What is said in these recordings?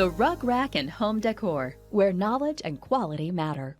The Rug Rack and Home Decor, where knowledge and quality matter.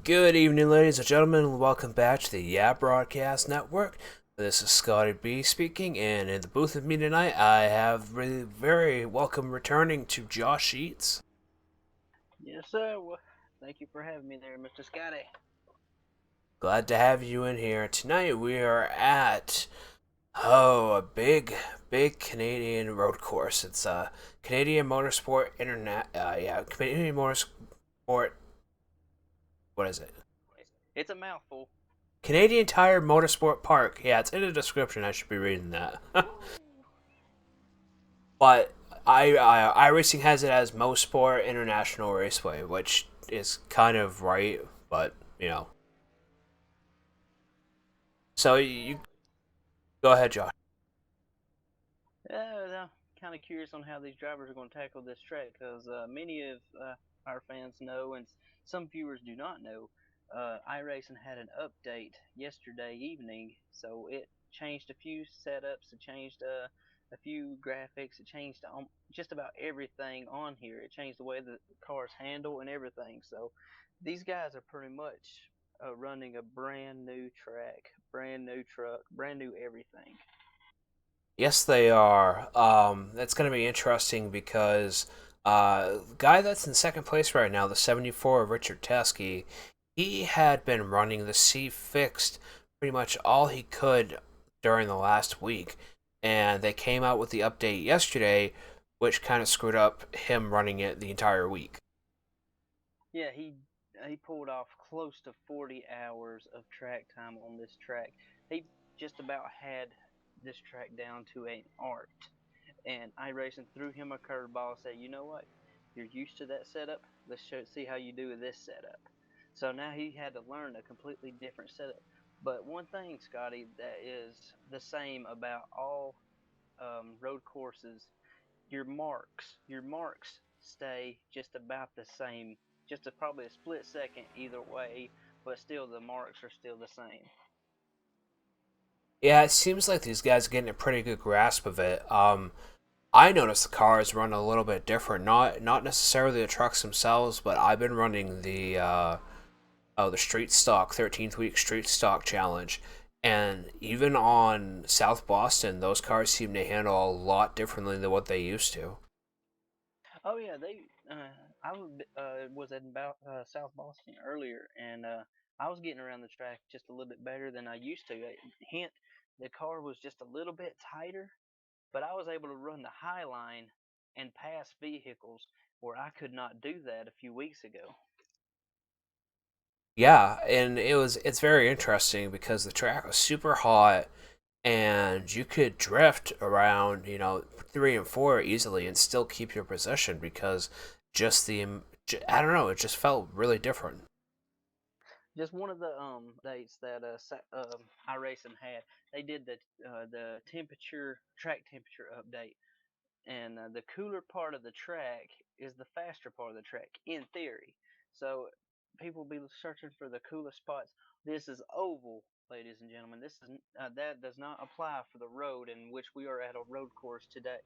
Good evening, ladies and gentlemen, and welcome back to the Broadcast Network. This is Scotty B speaking, and in the booth with me tonight, I have really very welcome returning to Josh Eats. Yes, sir. Well, thank you for having me there, Mr. Scotty. Glad to have you in here. Tonight we are at a big Canadian road course. It's Canadian Motorsport Canadian Motorsport. What is it? It's a mouthful. Canadian Tire Motorsport Park. Yeah, it's in the description. I should be reading that. But iRacing has it as Mosport International Raceway, which is kind of right, but you know. So you go ahead, Josh. I'm kind of curious on how these drivers are going to tackle this track because many of our fans know, and some viewers do not know. iRacing had an update yesterday evening, so it changed a few setups, it changed a few graphics, it changed just about everything on here. It changed the way the cars handle and everything. So these guys are pretty much running a brand new track, brand new truck, brand new everything. Yes, they are. That's going to be interesting because the guy that's in second place right now, the 74 Richard Teskey, he had been running the C fixed pretty much all he could during the last week, and they came out with the update yesterday, which kind of screwed up him running it the entire week. Yeah, he pulled off close to 40 hours of track time on this track. He just about had this track down to an art. And iRacing threw him a curveball, said, "You know what? You're used to that setup. See how you do with this setup." So now he had to learn a completely different setup. But one thing, Scotty, that is the same about all road courses, your marks stay just about the same, probably a split second either way, but still the marks are still the same. Yeah, it seems like these guys are getting a pretty good grasp of it. I noticed the cars run a little bit different. Not necessarily the trucks themselves, but I've been running the street stock 13th week street stock challenge, and even on South Boston, those cars seem to handle a lot differently than what they used to. Oh yeah, they. Was at about South Boston earlier, and I was getting around the track just a little bit better than I used to. Hint, the car was just a little bit tighter, but I was able to run the high line and pass vehicles where I could not do that a few weeks ago. Yeah, and it's very interesting because the track was super hot and you could drift around, 3 and 4 easily and still keep your position because just I don't know, it just felt really different. Just one of the dates that iRacing had, they did the track temperature update, and the cooler part of the track is the faster part of the track in theory. So people be searching for the coolest spots. This is oval, ladies and gentlemen. This is that does not apply for the road in which we are at a road course today.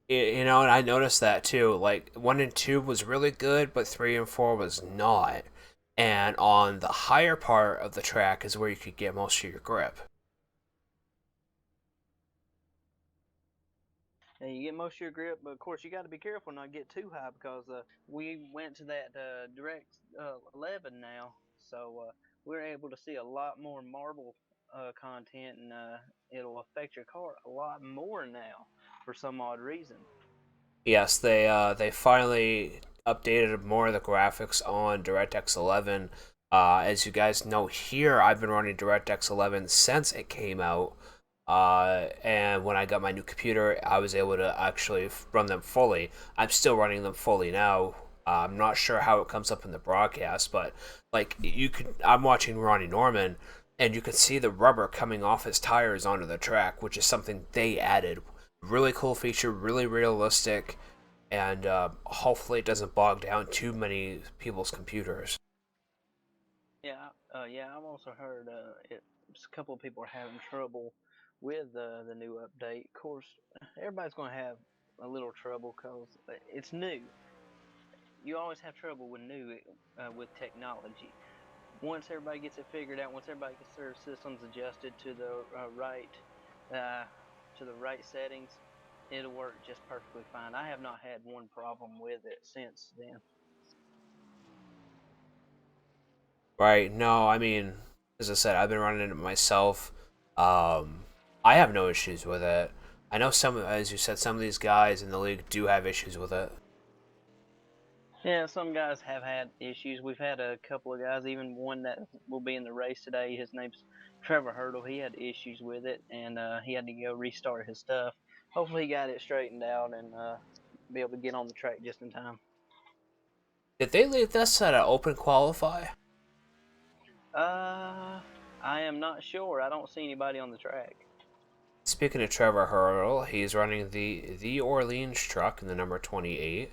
And I noticed that too. Like 1 and 2 was really good, but 3 and 4 was not. And on the higher part of the track is where you could get most of your grip. And you get most of your grip, but of course you got to be careful not get too high because we went to that direct 11 now, so we're able to see a lot more marble content, and it'll affect your car a lot more now for some odd reason. Yes, they finally updated more of the graphics on DirectX 11. As you guys know here, I've been running DirectX 11 since it came out. And when I got my new computer, I was able to actually run them fully. I'm still running them fully now. I'm not sure how it comes up in the broadcast, but like I'm watching Ronnie Norman, and you can see the rubber coming off his tires onto the track, which is something they added. Really cool feature, really realistic, and hopefully it doesn't bog down too many people's computers. Yeah, I've also heard a couple of people are having trouble with the new update. Of course, everybody's going to have a little trouble because it's new. You always have trouble with new with technology. Once everybody gets it figured out, once everybody gets their systems adjusted uh, to the right settings, it'll work just perfectly fine. I have not had one problem with it since then. Right? No, I mean, as I said, I've been running it myself. Um, I have no issues with it. I know as you said, some of these guys in the league do have issues with it. Yeah, some guys have had issues. We've had a couple of guys, even one that will be in the race today. His name's Trevor Hurdle. He had issues with it, and he had to go restart his stuff. Hopefully, he got it straightened out and be able to get on the track just in time. Did they leave this at an open qualify? Uh, I am not sure. I don't see anybody on the track. Speaking of Trevor Hurdle, he's running the Orleans truck in the number 28,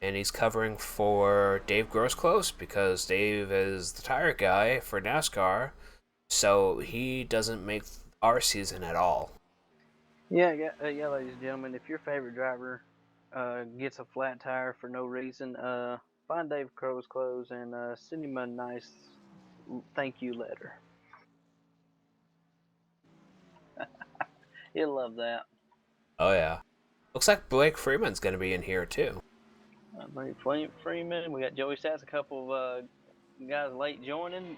and he's covering for Dave Grossclose because Dave is the tire guy for NASCAR, so he doesn't make our season at all. Yeah, ladies and gentlemen. If your favorite driver gets a flat tire for no reason, find Dave Crow's clothes and send him a nice thank you letter. He'll love that. Oh yeah, looks like Blake Freeman's gonna be in here too. Freeman. We got Joey Stats, a couple of guys late joining.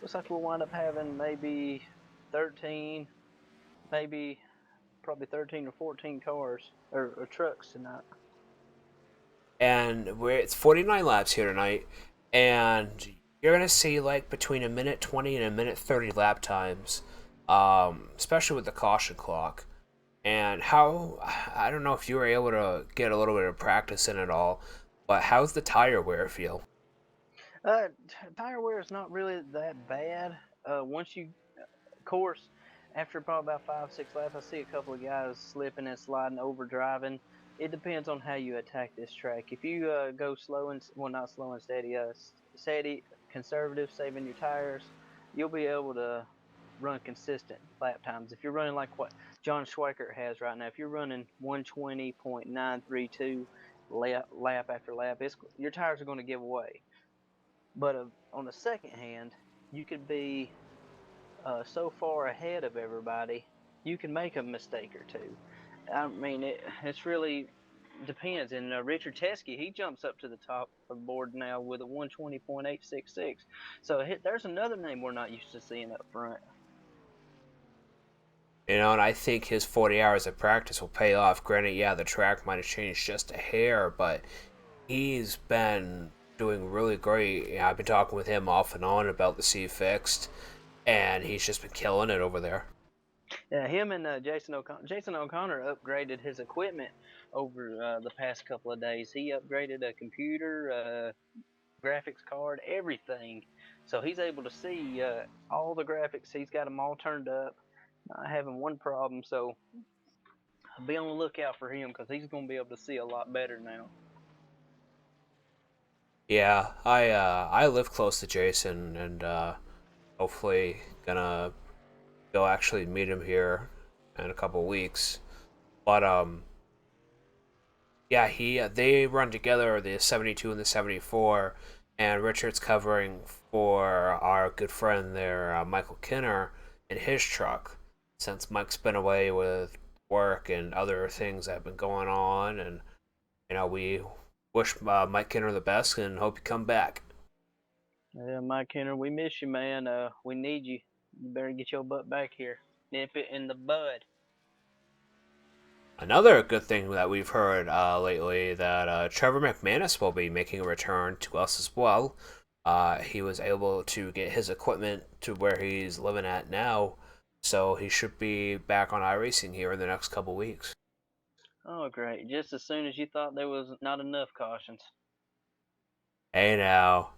Looks like we'll wind up having maybe 13, maybe probably 13 or 14 cars or trucks tonight. And it's 49 laps here tonight, and you're gonna see like between a minute 20 and a minute 30 lap times, especially with the caution clock. And how I don't know if you were able to get a little bit of practice in it all, but how's the tire wear feel? Tire wear is not really that bad. Once you, of course, after probably about 5, 6 laps, I see a couple of guys slipping and sliding, over driving. It depends on how you attack this track. If you go slow and well, not slow and steady, steady, conservative, saving your tires, you'll be able to run consistent lap times. If you're running like what John Schweikert has right now, if you're running 120.932 lap after lap, your tires are going to give away. But on the second hand, you could be so far ahead of everybody, you can make a mistake or two. I mean, it's really depends. And Richard Teskey, he jumps up to the top of the board now with a 120.866. So there's another name we're not used to seeing up front. And I think his 40 hours of practice will pay off. Granted, yeah, the track might have changed just a hair, but he's been doing really great. I've been talking with him off and on about the C fixed, and he's just been killing it over there. Yeah, him and Jason O'Connor upgraded his equipment over the past couple of days. He upgraded a computer, graphics card, everything. So he's able to see all the graphics. He's got them all turned up, not having one problem. So be on the lookout for him because he's going to be able to see a lot better now. Yeah, I live close to Jason, and hopefully gonna go actually meet him here in a couple weeks. But yeah, he they run together the 72 and the 74, and Richard's covering for our good friend there, Michael Kinner, in his truck, since Mike's been away with work and other things that have been going on, and we wish Mike Kinner the best and hope you come back. Yeah, Mike Henry, we miss you, man. We need you. You better get your butt back here. Nip it in the bud. Another good thing that we've heard lately that Trevor McManus will be making a return to us as well. He was able to get his equipment to where he's living at now, so he should be back on iRacing here in the next couple weeks. Oh, great. Just as soon as you thought there was not enough cautions. Hey now.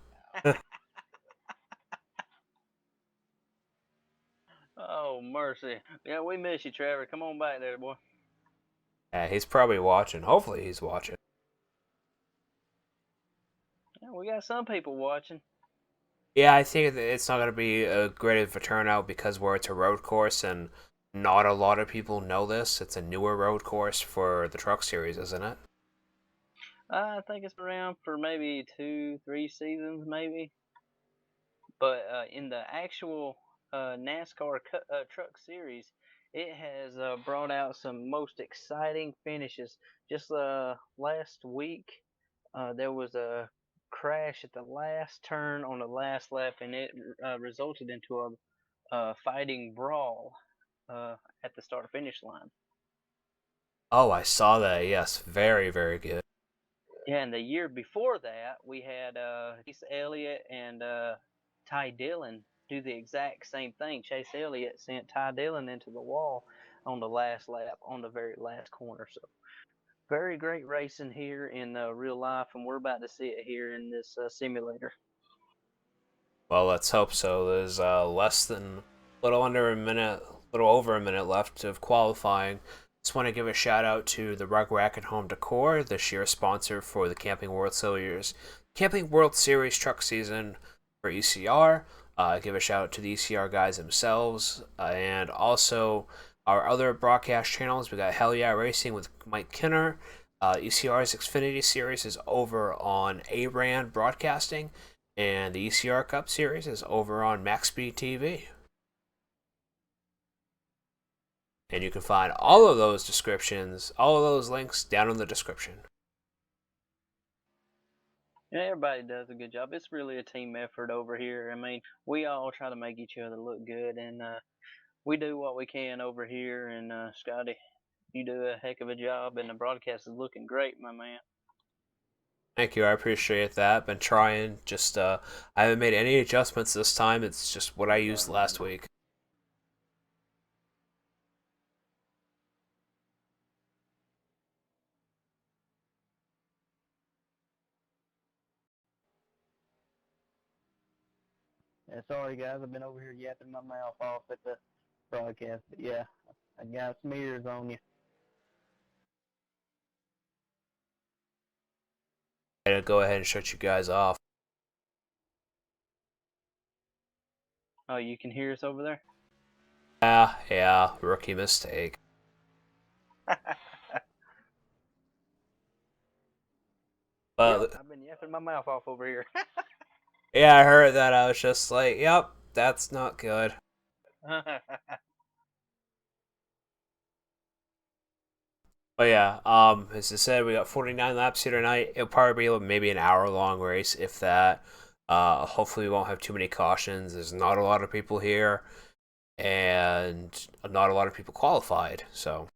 Oh, mercy. Yeah, we miss you, Trevor. Come on back there, boy. Yeah, he's probably watching. Hopefully he's watching. Yeah, we got some people watching. Yeah, I think it's not going to be a great of a turnout because where it's a road course and not a lot of people know this. It's a newer road course for the Truck Series, isn't it? I think it's around for maybe 2, 3 seasons, maybe. But in the actual NASCAR Truck Series, it has brought out some most exciting finishes. Just last week, there was a crash at the last turn on the last lap, and it resulted into a fighting brawl at the start finish line. Oh, I saw that. Yes, very, very good. Yeah, and the year before that, we had Chase Elliott and Ty Dillon do the exact same thing. Chase Elliott sent Ty Dillon into the wall on the last lap, on the very last corner. So, very great racing here in real life, and we're about to see it here in this simulator. Well, let's hope so. There's less than little under a minute, little over a minute left of qualifying. Just want to give a shout out to the Rug Racket Home Decor, this year's sponsor for the Camping World Series truck season for ECR. Give a shout out to the ECR guys themselves, and also our other broadcast channels. We got Hell Yeah Racing with Mike Kinner. ECR's Xfinity Series is over on ARAN Broadcasting, and the ECR Cup Series is over on MaxSpeed TV. And you can find all of those descriptions, all of those links down in the description. Yeah, everybody does a good job. It's really a team effort over here. I mean, we all try to make each other look good, and we do what we can over here. And Scotty, you do a heck of a job, and the broadcast is looking great, my man. Thank you, I appreciate that. Been trying, just I haven't made any adjustments this time. It's just what I used last week. Yeah, sorry guys, I've been over here yapping my mouth off at the broadcast, but yeah, I got smears on you. I gotta go ahead and shut you guys off. Oh, you can hear us over there? Yeah, rookie mistake. But Yep, I've been yapping my mouth off over here. yeah, I heard that. I was just like, yep, that's not good. But yeah, as I said, we got 49 laps here tonight. It'll probably be maybe an hour long race, if that. Hopefully, we won't have too many cautions. There's not a lot of people here. and not a lot of people qualified. So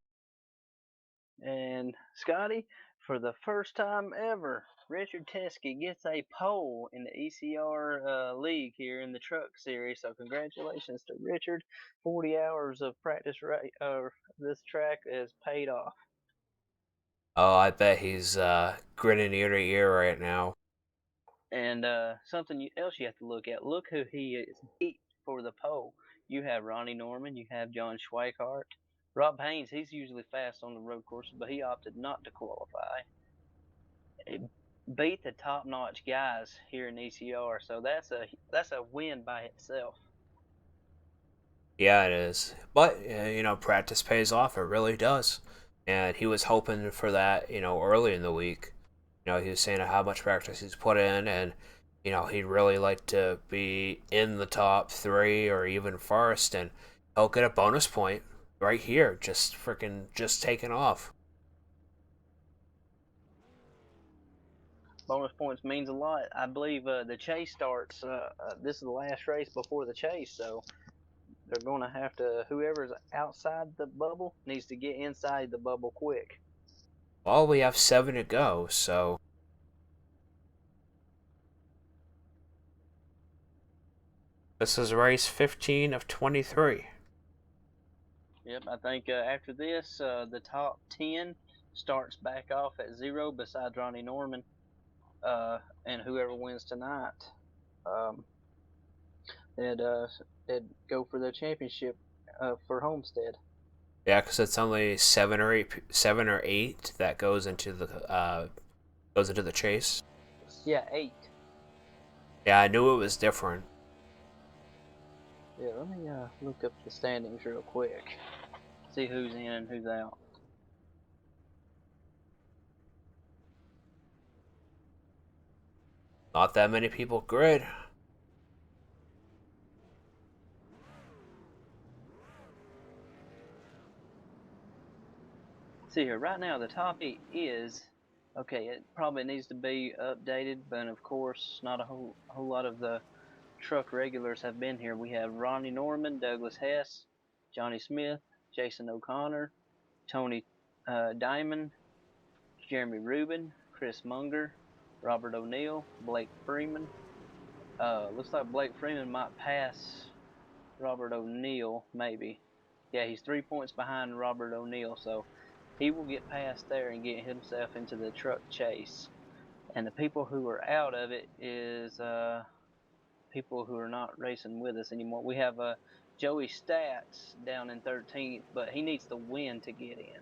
And Scotty, for the first time ever, Richard Teskey gets a pole in the ECR league here in the Truck Series. So congratulations to Richard. 40 hours of practice this track is paid off. oh, I bet he's grinning ear to ear right now. And something else you have to look at. Look who he is beat for the pole. You have Ronnie Norman. You have John Schweikart. Rob Haynes, he's usually fast on the road courses, but he opted not to qualify. It beat the top-notch guys here in ECR, so that's a win by itself. Yeah, it is. But practice pays off. It really does. And he was hoping for that, early in the week. He was saying how much practice he's put in, and he'd really like to be in the top three or even first, and he'll get a bonus point right here, just taking off. Bonus points means a lot. I believe the chase starts. This is the last race before the chase, so they're going to have to. Whoever's outside the bubble needs to get inside the bubble quick. Well, we have 7 to go, so this is race 15 of 23. Yep, I think after this, the top 10 starts back off at 0 besides Ronnie Norman, and whoever wins tonight, um, they'd, uh, they'd go for the championship for Homestead. Yeah, because it's only 7 or 8 that goes into the chase. Yeah, 8. Yeah, I knew it was different. Yeah, let me look up the standings real quick. See who's in and who's out. Not that many people grid. See here, right now the top 8 is okay. It probably needs to be updated, but of course, not a whole lot of the truck regulars have been here. We have Ronnie Norman, Douglas Hess, Johnny Smith, Jason O'Connor, Tony Diamond, Jeremy Rubin, Chris Munger, Robert O'Neill, Blake Freeman. Looks like Blake Freeman might pass Robert O'Neill, maybe. Yeah, he's 3 points behind Robert O'Neill, so he will get past there and get himself into the truck chase. And the people who are out of it is people who are not racing with us anymore. We have Joey Stats down in 13th, but he needs to win to get in.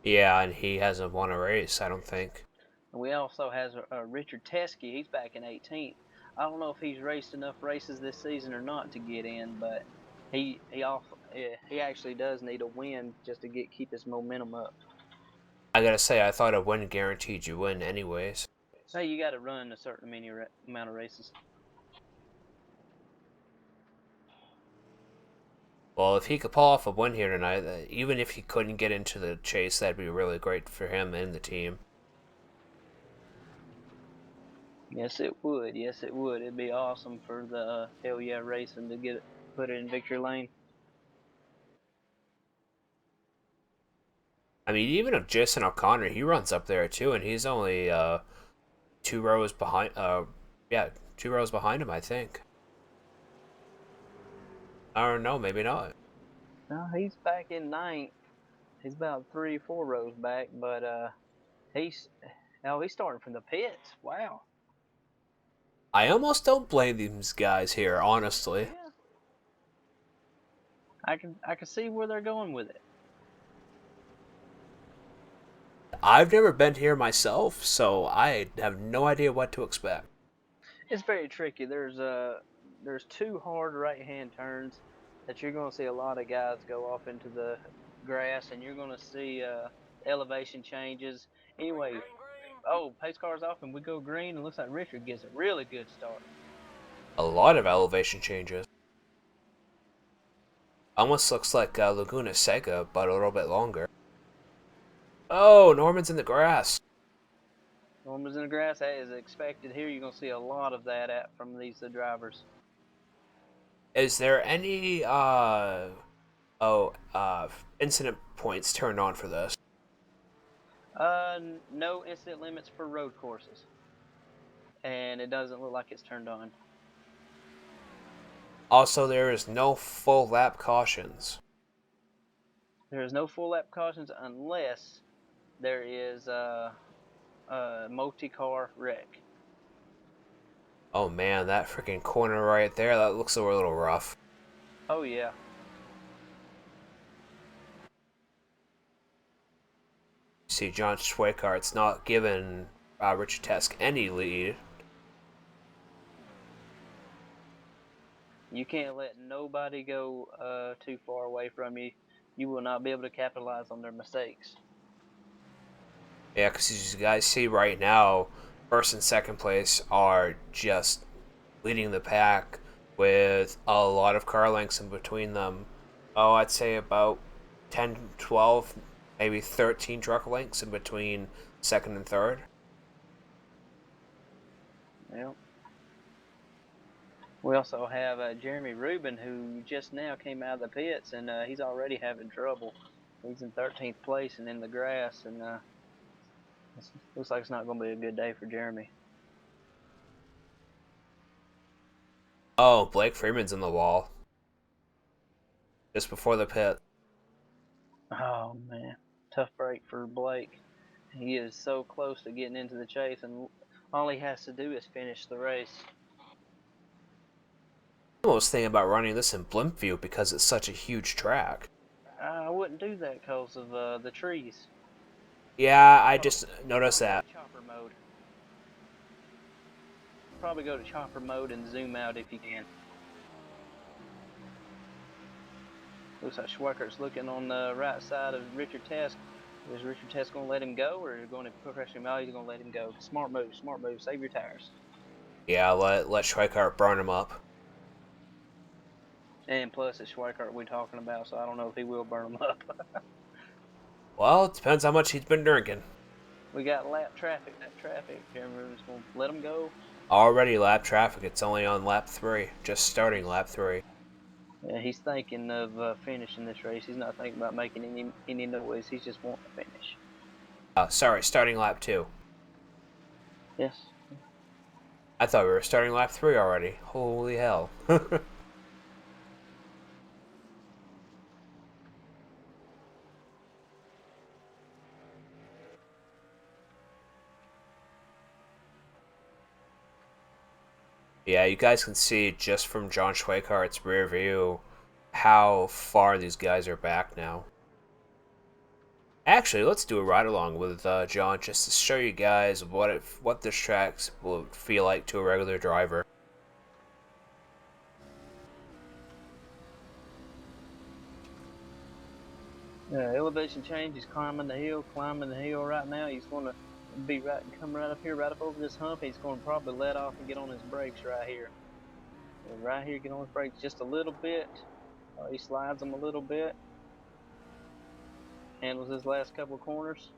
Yeah, and he hasn't won a race, I don't think. And we also have Richard Teskey. He's back in 18th. I don't know if he's raced enough races this season or not to get in, but he actually does need a win just to keep his momentum up. I gotta say, I thought a win guaranteed you win anyways. So you got to run a certain amount of races. Well, if he could pull off a win here tonight, even if he couldn't get into the chase, that'd be really great for him and the team. Yes, it would. Yes, it would. It'd be awesome for the Hell Yeah Racing to put it in victory lane. I mean, even if Jason O'Connor, he runs up there too, and he's only 2 rows behind. Yeah, 2 rows behind him, I think. I don't know, maybe not. No, he's back in 9th. He's about 3 or 4 rows back, but he's he's starting from the pits. Wow. I almost don't blame these guys here, honestly. Yeah. I can see where they're going with it. I've never been here myself, so I have no idea what to expect. It's very tricky. There's 2 hard right-hand turns that you're going to see a lot of guys go off into the grass, and you're going to see elevation changes. Anyway, pace car's off, and we go green, and looks like Richard gets a really good start. A lot of elevation changes. Almost looks like Laguna Seca, but a little bit longer. Oh, Norman's in the grass. Norman's in the grass, as expected here. You're going to see a lot of that from these drivers. Is there any incident points turned on for this? No incident limits for road courses, and it doesn't look like it's turned on. Also, there is no full lap cautions. There is no full lap cautions unless there is a multi-car wreck. Oh man, that freaking corner right there, that looks a little rough. Oh yeah. See, John Schweikart's not giving Richard Tesk any lead. You can't let nobody go too far away from you. You will not be able to capitalize on their mistakes. Yeah, because as you guys see right now, first and second place are just leading the pack with a lot of car lengths in between them. Oh, I'd say about 10, 12, maybe 13 truck lengths in between second and third. Yeah. We also have Jeremy Rubin, who just now came out of the pits, and he's already having trouble. He's in 13th place and in the grass, and looks like it's not going to be a good day for Jeremy. Oh, Blake Freeman's in the wall. Just before the pit. Oh man, tough break for Blake. He is so close to getting into the chase, and all he has to do is finish the race. I was thinking about running this in blimp view because it's such a huge track. I wouldn't do that because of the trees. Yeah, I just noticed that. Chopper mode. Probably go to chopper mode and zoom out if you can. Looks like Schweikert's looking on the right side of Richard Tesk. Is Richard Tesk going to let him go, or is he going to pressure him out? He's going to let him go. Smart move, save your tires. Yeah, let Schweikart burn him up. And plus, it's Schweikart we're talking about, so I don't know if he will burn him up. Well, it depends how much he's been drinking. We got lap traffic. That traffic, everyone's going to let him go. Already lap traffic. It's only on lap 3. Just starting lap 3. Yeah, he's thinking of finishing this race. He's not thinking about making any noise. He's just wanting to finish. Sorry, starting lap 2. Yes. I thought we were starting lap 3 already. Holy hell. Yeah, you guys can see just from John Schweikart's rear view how far these guys are back now. Actually, let's do a ride along with John just to show you guys what this track will feel like to a regular driver. Elevation change. He's climbing the hill right now. He's going to come right up here, right up over this hump. He's going to probably let off and get on his brakes right here. Right here, get on his brakes just a little bit. He slides them a little bit. Handles his last couple of corners.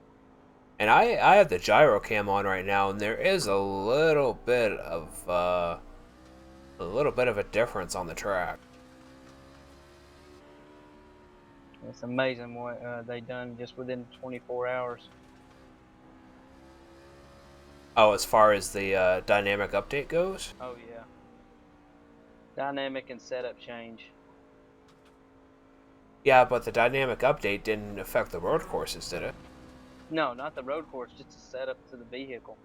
And I have the gyro cam on right now, and there is a little bit of a difference on the track. It's amazing what they done just within 24 hours. Oh, as far as the dynamic update goes? Oh yeah. Dynamic and setup change. Yeah, but the dynamic update didn't affect the road courses, did it? No, not the road course, just the setup to the vehicle.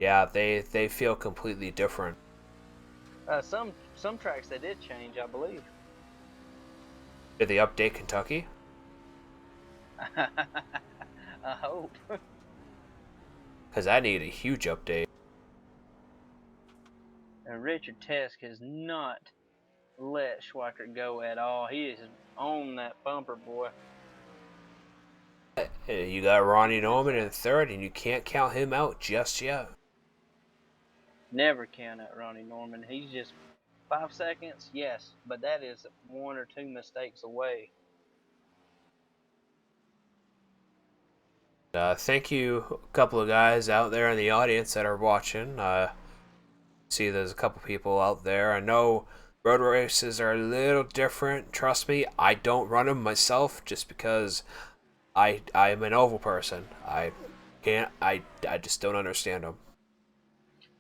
Yeah, they feel completely different. Some tracks they did change, I believe. Did they update Kentucky? I hope. Because I need a huge update. And Richard Tesk has not let Schweikart go at all. He is on that bumper, boy. You got Ronnie Norman in third, and you can't count him out just yet. Never count out Ronnie Norman. He's just 5 seconds, yes, but that is 1 or 2 mistakes away. Thank you, a couple of guys out there in the audience that are watching. See, there's a couple people out there. I know Road races are a little different. Trust me, I don't run them myself just because I am an oval person. I can't. I just don't understand them.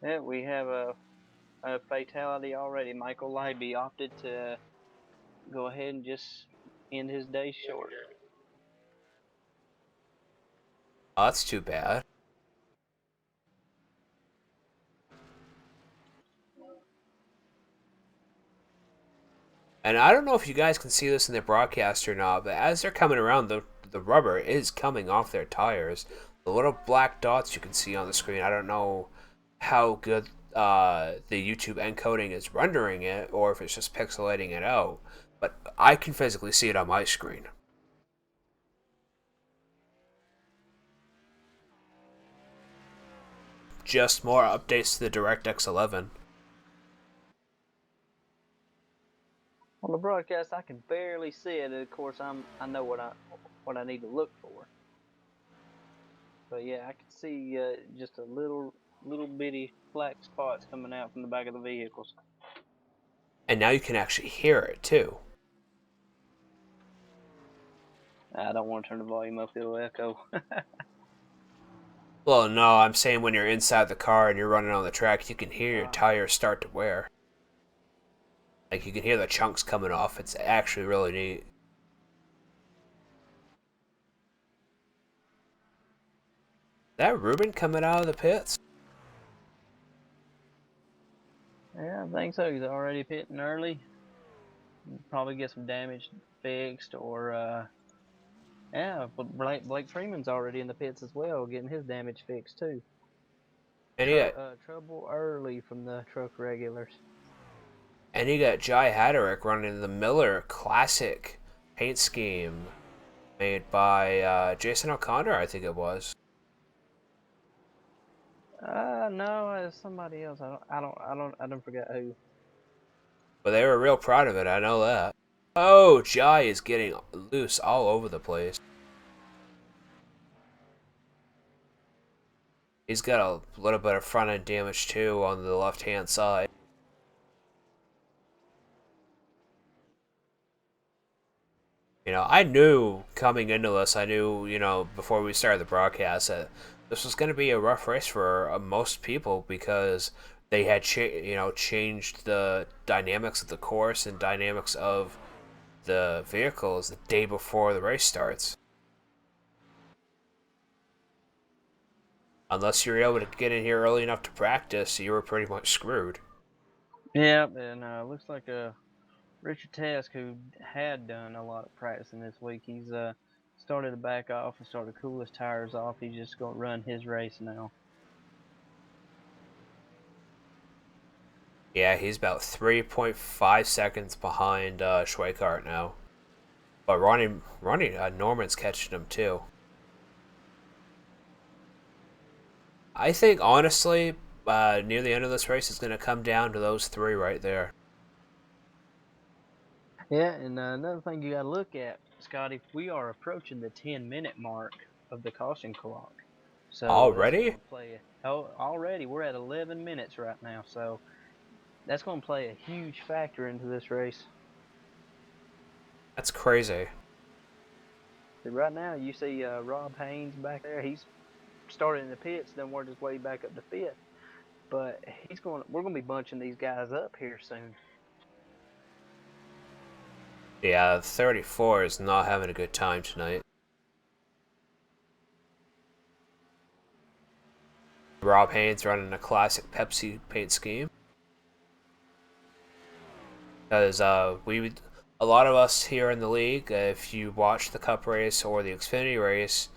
Yeah, we have a fatality already. Michael Libby opted to go ahead and just end his day short. Oh, that's too bad. And I don't know if you guys can see this in the broadcast or not, but as they're coming around, the rubber is coming off their tires. The little black dots you can see on the screen. I don't know how good the YouTube encoding is rendering it, or if it's just pixelating it out. But I can physically see it on my screen. Just more updates to the DirectX 11. On the broadcast, I can barely see it. Of course, I know what I need to look for. But yeah, I can see just a little bitty black spots coming out from the back of the vehicles. And now you can actually hear it too. I don't want to turn the volume up; it'll echo. Well, no, I'm saying when you're inside the car and you're running on the track, you can hear your tires start to wear. Like, you can hear the chunks coming off. It's actually really neat. Is that Ruben coming out of the pits? Yeah, I think so. He's already pitting early. Probably get some damage fixed, or yeah, but Blake Freeman's already in the pits as well, getting his damage fixed too. And you got Trouble early from the truck regulars. Jai Hatterick running the Miller Classic paint scheme made by Jason O'Connor, I think it was. No, it's somebody else. I don't forget who. But they were real proud of it, I know that. Oh, Jai is getting loose all over the place. He's got a little bit of front end damage too on the left hand side. You know, I knew coming into this, I knew, before we started the broadcast that this was going to be a rough race for most people because they had, changed the dynamics of the course and dynamics of the vehicles the day before the race starts. Unless you're able to get in here early enough to practice, you were pretty much screwed. Yeah, and looks like Richard Task, who had done a lot of practicing this week, he's started to back off and started to cool his tires off. He's just going to run his race now. Yeah, he's about 3.5 seconds behind Schweikart now. But Ronnie Norman's catching him too. I think, honestly, near the end of this race, it's going to come down to those three right there. Yeah, and another thing you got to look at, Scotty, we are approaching the 10-minute mark of the caution clock. So Already? Already. We're at 11 minutes right now, so that's going to play a huge factor into this race. That's crazy. Right now, you see Rob Haynes back there. He's started in the pits, then worked his way back up to fifth. But we're going to be bunching these guys up here soon. Yeah, 34 is not having a good time tonight. Rob Haynes running a classic Pepsi paint scheme. Because a lot of us here in the league, if you watch the Cup race or the Xfinity race,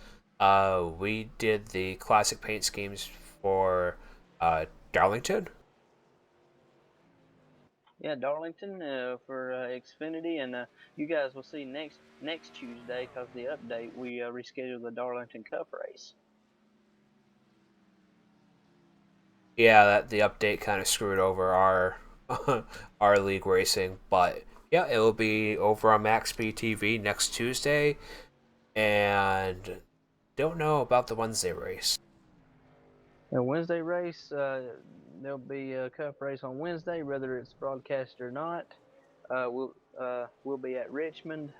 we did the classic paint schemes for Darlington. Yeah, Darlington for Xfinity, and you guys will see next Tuesday, because the update, we rescheduled the Darlington Cup race. Yeah, the update kind of screwed over our our league racing, but yeah, it will be over on MaxB TV next Tuesday, and don't know about the Wednesday race. And Wednesday race, there'll be a cup race on Wednesday, whether it's broadcast or not. We'll be at Richmond,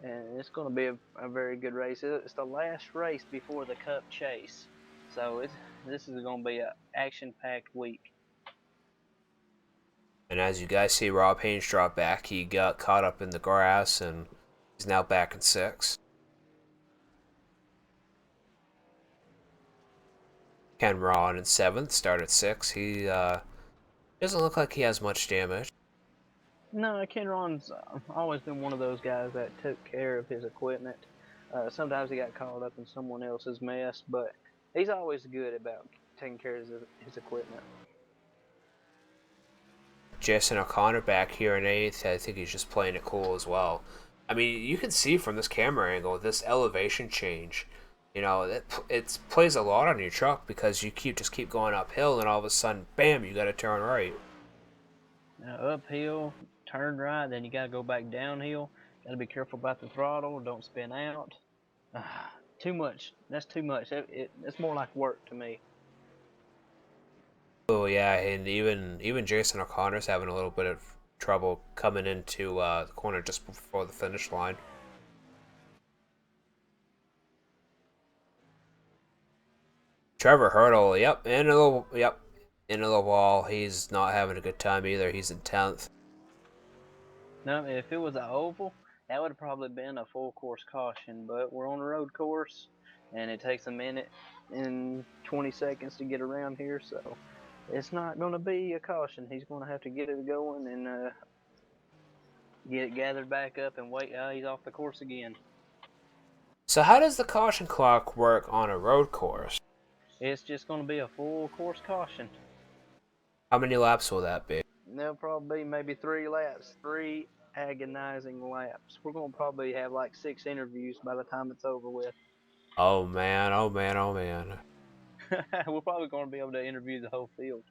and it's going to be a very good race. It's the last race before the Cup chase, so this is going to be a action-packed week. And as you guys see, Rob Haynes drop back. He got caught up in the grass, and he's now back in 6th. Ken Ron in 7th, started 6th. He doesn't look like he has much damage. No, Ken Ron's always been one of those guys that took care of his equipment. Sometimes he got caught up in someone else's mess, but he's always good about taking care of his equipment. Jason O'Connor back here in 8th. I think he's just playing it cool as well. I mean, you can see from this camera angle, this elevation change. You know, it plays a lot on your truck because you just keep going uphill, and all of a sudden, bam, you got to turn right. Uphill, turn right, then you got to go back downhill. Got to be careful about the throttle. Don't spin out. Too much. That's too much. It's more like work to me. Oh yeah, and even Jason O'Connor's having a little bit of trouble coming into the corner just before the finish line. Trevor Hurdle, into the wall. He's not having a good time either. He's in 10th. No, if it was an oval, that would have probably been a full course caution. But we're on a road course, and it takes a minute and 20 seconds to get around here, so it's not going to be a caution. He's going to have to get it going and get it gathered back up and wait. He's off the course again. So how does the caution clock work on a road course? It's just going to be a full course caution. How many laps will that be? There'll probably be maybe 3 laps, 3 agonizing laps. We're going to probably have like 6 interviews by the time it's over with. Oh man, oh man, oh man. We're probably going to be able to interview the whole field.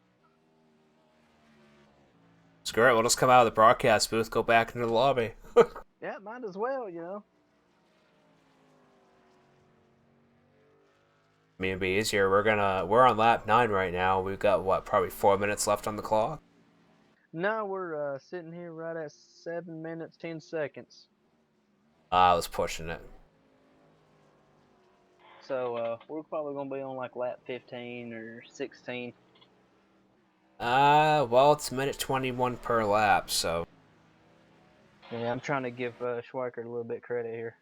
Screw it, we'll just come out of the broadcast booth, go back into the lobby. Yeah, might as well, you know. I mean, it'd be easier. We're on lap 9 right now. We've got probably 4 minutes left on the clock. No, we're sitting here right at 7 minutes 10 seconds. I was pushing it. So we're probably gonna be on like lap 15 or 16. Well, it's minute 21 per lap, so. Yeah, I'm trying to give Schweikert a little bit credit here.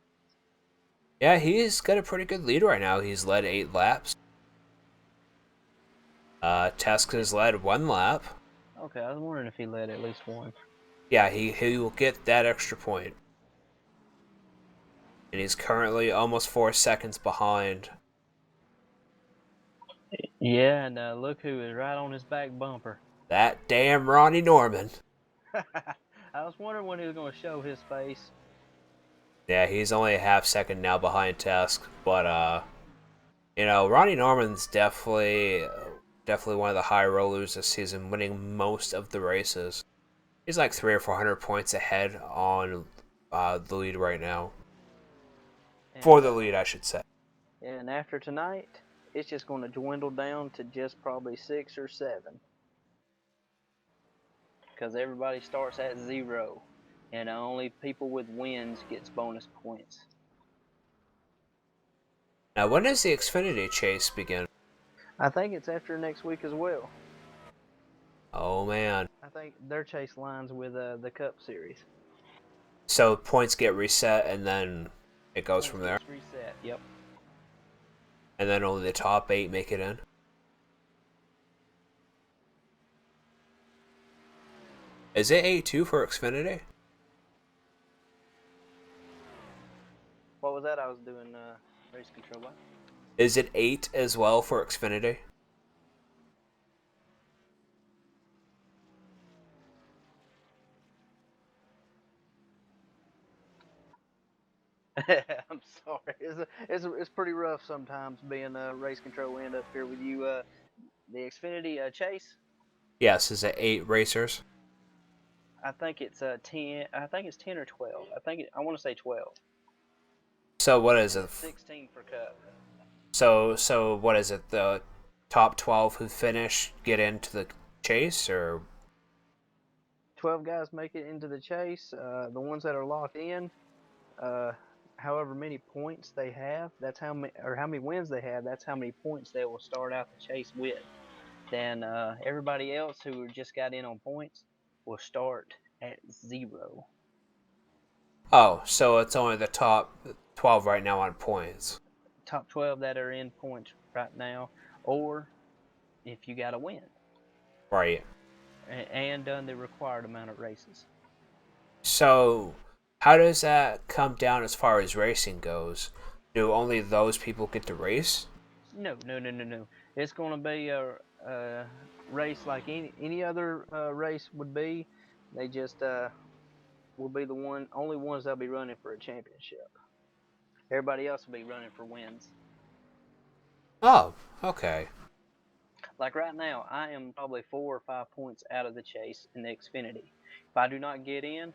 Yeah, he's got a pretty good lead right now. He's led 8 laps. Teska's led 1 lap. Okay, I was wondering if he led at least one. Yeah, he will get that extra point. And he's currently almost 4 seconds behind. Yeah, and look who is right on his back bumper. That damn Ronnie Norman. I was wondering when he was going to show his face. Yeah, he's only a half second now behind Tesk, but you know, Ronnie Norman's definitely one of the high rollers this season, winning most of the races. He's like 300 or 400 points ahead on the lead right now. And, For the lead, I should say. And after tonight, it's just going to dwindle down to just probably 6 or 7. Because everybody starts at 0. And only people with wins gets bonus points. Now, when does the Xfinity chase begin? I think it's after next week as well. Oh, man. I think their chase lines with the Cup Series. So points get reset, and then it goes from there? Reset, yep. And then only the top 8 make it in? Is it 8-2 for Xfinity? What was that? I was doing race control. What? Is it 8 as well for Xfinity? I'm sorry. It's pretty rough sometimes being a race control end up here with you. The Xfinity chase. Yes, is it 8 racers? I think it's 10. I think it's 10 or 12. I want to say 12. So what is it? 16 for Cup. So what is it? The top 12 who finish get into the chase, or 12 guys make it into the chase. The ones that are locked in, uh, however many points they have, that's how many, or how many wins they have, that's how many points they will start out the chase with. Then everybody else who just got in on points will start at 0. oh, so it's only the top 12 right now on points. Top 12 that are in points right now, or if you got to win Right. and done the required amount of races. So, how does that come down as far as racing goes? Do only those people get to race? No, no, no, no, no. It's going to be a race like any other race would be. They just will be the only ones that'll be running for a championship. Everybody else will be running for wins. Oh, okay. Like right now, I am probably 4 or 5 points out of the chase in the Xfinity. If I do not get in,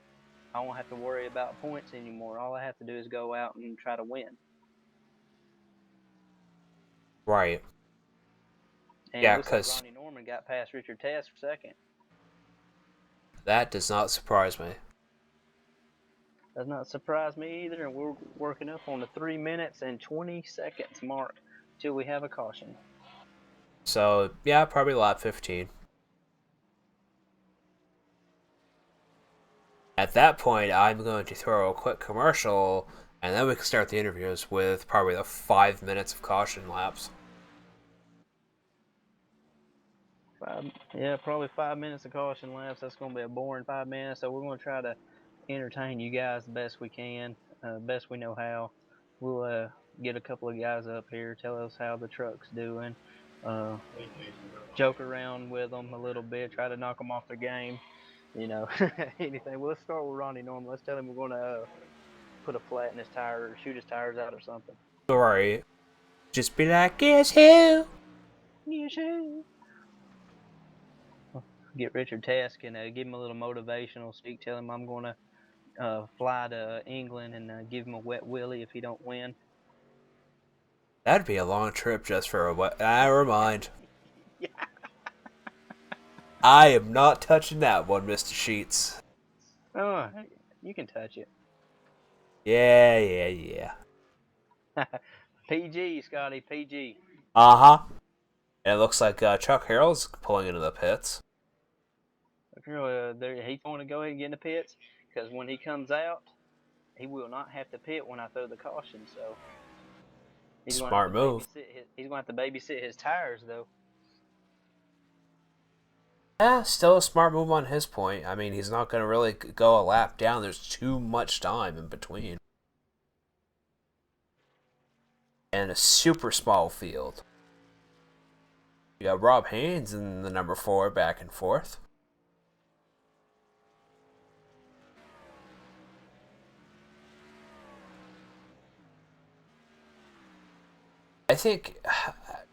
I won't have to worry about points anymore. All I have to do is go out and try to win. Right. And Yeah, it looks like because Ronnie Norman got past Richard Tess for second. that does not surprise me. Does not surprise me either, and we're working up on the 3 minutes and 20 seconds mark till we have a caution. So, yeah, probably lap 15. At that point, I'm going to throw a quick commercial, and then we can start the interviews with probably the 5 minutes of caution laps. Probably 5 minutes of caution laps. That's going to be a boring 5 minutes, so we're going to try to entertain you guys the best we can, best we know how. We'll get a couple of guys up here, tell us how the truck's doing, joke around with them a little bit, try to knock them off their game, anything. Well, let's start with Ronnie Norman. Let's tell him we're going to put a flat in his tire or shoot his tires out or something. Right. Just be like, guess who? Yes, you. Get Richard Task and give him a little motivational speak. Tell him I'm going to fly to England and give him a wet willy if he don't win. That'd be a long trip just for a wet. Never mind. Yeah. I am not touching that one, Mr. Sheets. Oh, you can touch it. Yeah. PG, Scotty, PG. Uh-huh. And it looks like Chuck Harrell's pulling into the pits. He's going to go ahead and get in the pits because when he comes out, he will not have to pit when I throw the caution. So he's Smart move. He's going to have to babysit his tires, though. Yeah, still a smart move on his point. I mean, he's not going to really go a lap down. There's too much time in between. And a super small field. You got Rob Haynes in the number 4 back and forth.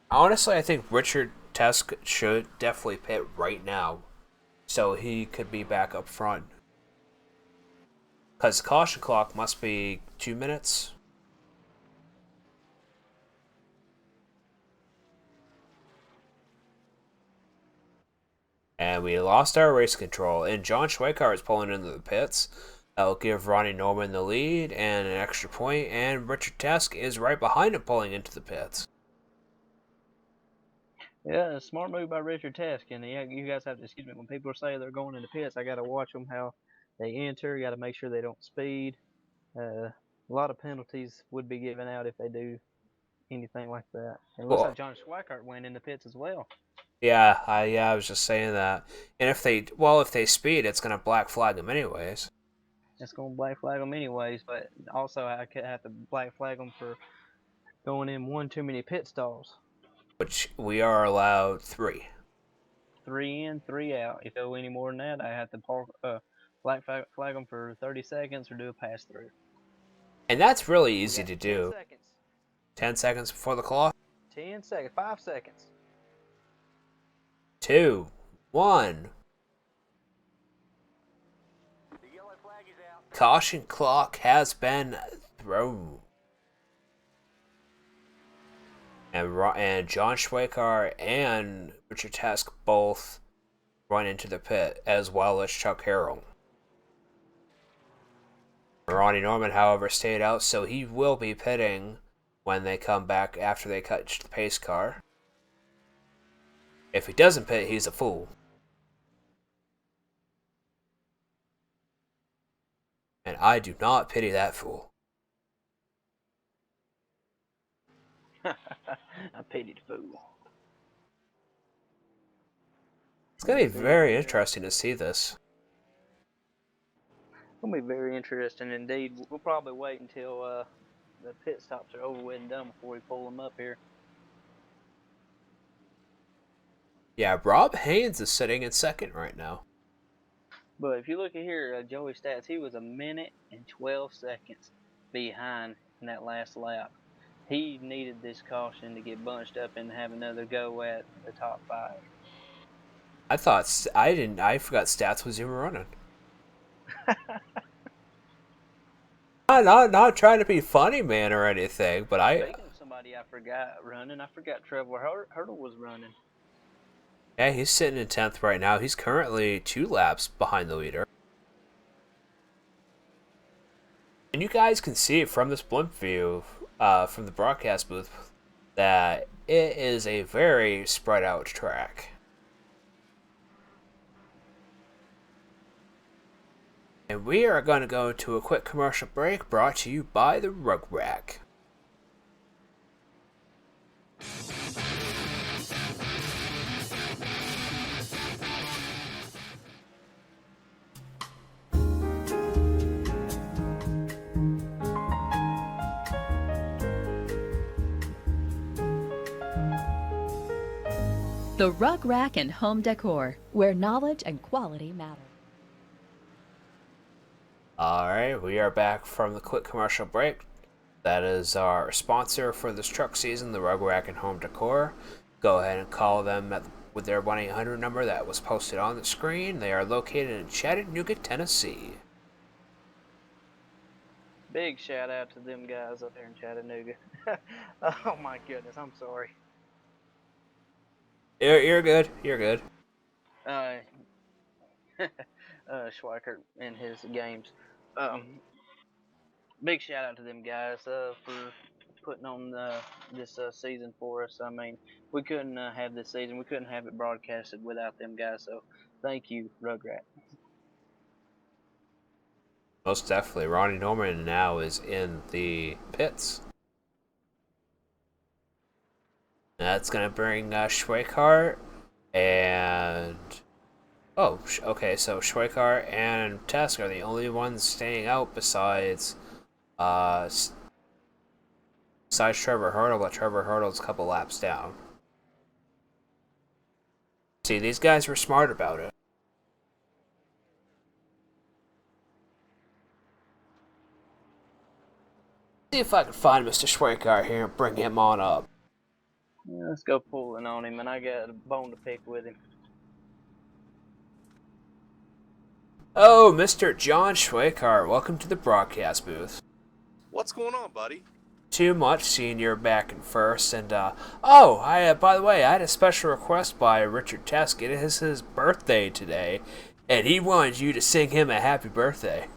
Honestly, I think Richard Tusk should definitely pit right now so he could be back up front. Because the caution clock must be 2 minutes. And we lost our race control. And John Schweikart is pulling into the pits. That'll give Ronnie Norman the lead and an extra point. And Richard Tusk is right behind him pulling into the pits. Yeah, a smart move by Richard Task. And you guys have to excuse me when people say they're going into pits. I got to watch them how they enter. Got to make sure they don't speed. A lot of penalties would be given out if they do anything like that. And it looks like John Schweikart went in the pits as well. Yeah, I was just saying that. And if they speed, it's gonna black flag them anyways. It's gonna black flag them anyways, but also I could have to black flag them for going in one too many pit stalls. Which we are allowed 3. 3 in, 3 out. If they go any more than that, I have to black flag them for 30 seconds or do a pass through. And that's really easy to 10 do. seconds. 10 seconds before the clock. 10 seconds. 5 seconds. 2, 1. The yellow flag is out. Caution clock has been thrown. and John Schweikart and Richard Tesk both run into the pit, as well as Chuck Harrell. Ronnie Norman, however, stayed out, so he will be pitting when they come back after they catch the pace car. If he doesn't pit, he's a fool. And I do not pity that fool. I pity the fool. It's going to be very interesting to see this. It's going to be very interesting indeed. We'll probably wait until the pit stops are over with and done before we pull them up here. Yeah, Rob Haynes is sitting in second right now. But if you look at here, Joey Stats, he was 1 minute and 12 seconds behind in that last lap. He needed this caution to get bunched up and have another go at the top 5. I forgot Stats was even running. Not trying to be funny, man, or anything, but Speaking of somebody I forgot running, I forgot Trevor Hurdle was running. Yeah, he's sitting in 10th right now. He's currently 2 laps behind the leader. And you guys can see from this blimp view, from the broadcast booth, that it is a very spread out track. And we are going to go to a quick commercial break brought to you by the Rug Rack. The Rug Rack and Home Decor, where knowledge and quality matter. Alright, we are back from the quick commercial break. That is our sponsor for this truck season, the Rug Rack and Home Decor. Go ahead and call them with their 1-800 number that was posted on the screen. They are located in Chattanooga, Tennessee. Big shout out to them guys up there in Chattanooga. Oh my goodness, I'm sorry. You're good. You're good. Schweikart and his games. Big shout out to them guys for putting on this season for us. I mean, we couldn't have this season. We couldn't have it broadcasted without them guys. So thank you, Rugrat. Most definitely. Ronnie Norman now is in the pits. That's going to bring Schweikart and... Oh, okay, so Schweikart and Tesk are the only ones staying out besides Trevor Hurdle, but Trevor Hurdle's a couple laps down. See, these guys were smart about it. See if I can find Mr. Schweikart here and bring him on up. Yeah, let's go pulling on him, and I got a bone to pick with him. Oh, Mr. John Schweikart, welcome to the broadcast booth. What's going on, buddy? Too much, seeing you're back in first, and by the way, I had a special request by Richard Tesk. It is his birthday today, and he wanted you to sing him a happy birthday.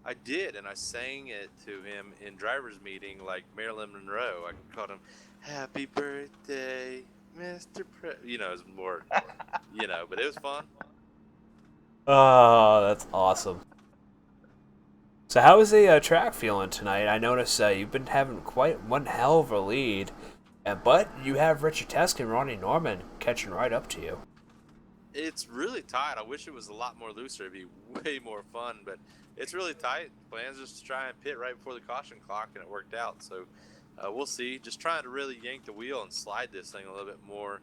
I did, and I sang it to him in driver's meeting like Marilyn Monroe. I called him, "Happy birthday, Mr. It's more, but it was fun. Oh, that's awesome. So how is the track feeling tonight? I noticed you've been having quite one hell of a lead, but you have Richard Tesk and Ronnie Norman catching right up to you. It's really tight. I wish it was a lot more looser. It'd be way more fun, but it's really tight. The plan is just to try and pit right before the caution clock, and it worked out. So we'll see. Just trying to really yank the wheel and slide this thing a little bit more,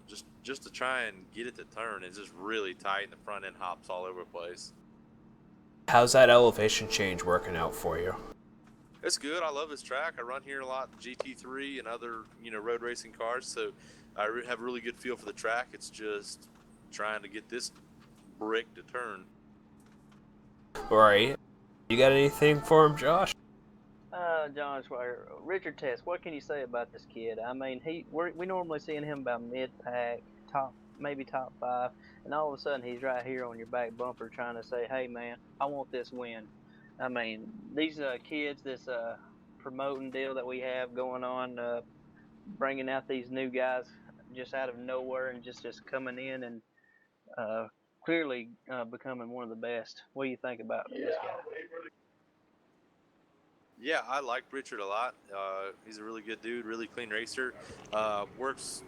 just to try and get it to turn. It's just really tight, and the front end hops all over the place. How's that elevation change working out for you? It's good. I love this track. I run here a lot, GT3 and other, road racing cars. So I have a really good feel for the track. It's just trying to get this brick to turn. Right. You got anything for him, Josh? John Schwager, Richard Test. What can you say about this kid? I mean, we normally seeing him about mid pack, maybe top five, and all of a sudden he's right here on your back bumper trying to say, "Hey man, I want this win." I mean, these kids, this promoting deal that we have going on, bringing out these new guys just out of nowhere and just coming in and uh, clearly becoming one of the best. What do you think about this guy? Yeah, I like Richard a lot. He's a really good dude, really clean racer. Works,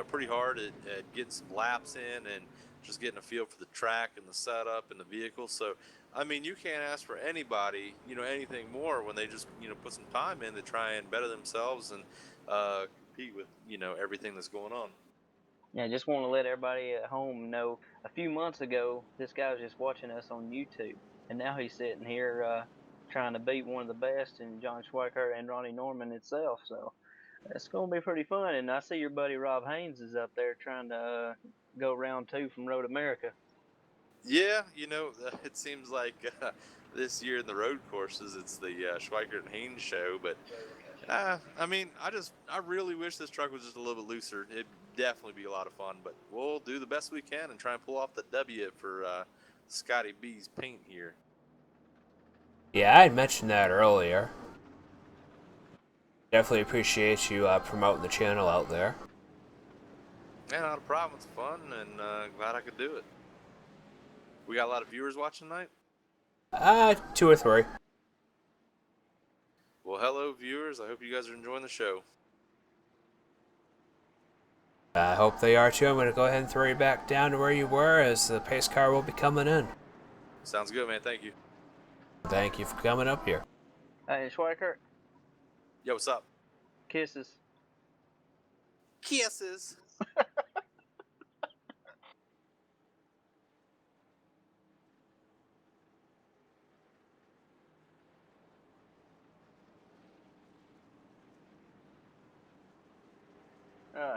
pretty hard at getting some laps in and just getting a feel for the track and the setup and the vehicle. So, I mean, you can't ask for anybody, anything more when they just, put some time in to try and better themselves and compete with, everything that's going on. Yeah, I just want to let everybody at home know a few months ago, this guy was just watching us on YouTube, and now he's sitting here trying to beat one of the best in John Schweikert and Ronnie Norman itself. So it's going to be pretty fun. And I see your buddy Rob Haynes is up there trying to go round two from Road America. Yeah, it seems like this year in the road courses, it's the Schweikert and Haynes show, but I mean, I really wish this truck was just a little bit looser. It'd definitely be a lot of fun, but we'll do the best we can and try and pull off the W for Scotty B's paint here. Yeah, I had mentioned that earlier. Definitely appreciate you promoting the channel out there. Yeah, not a problem. It's fun, and glad I could do it. We got a lot of viewers watching tonight? 2 or 3. Well, hello, viewers. I hope you guys are enjoying the show. I hope they are too. I'm going to go ahead and throw you back down to where you were as the pace car will be coming in. Sounds good, man. Thank you. Thank you for coming up here. Hey, Schweikert. Yo, what's up? Kisses. Kisses.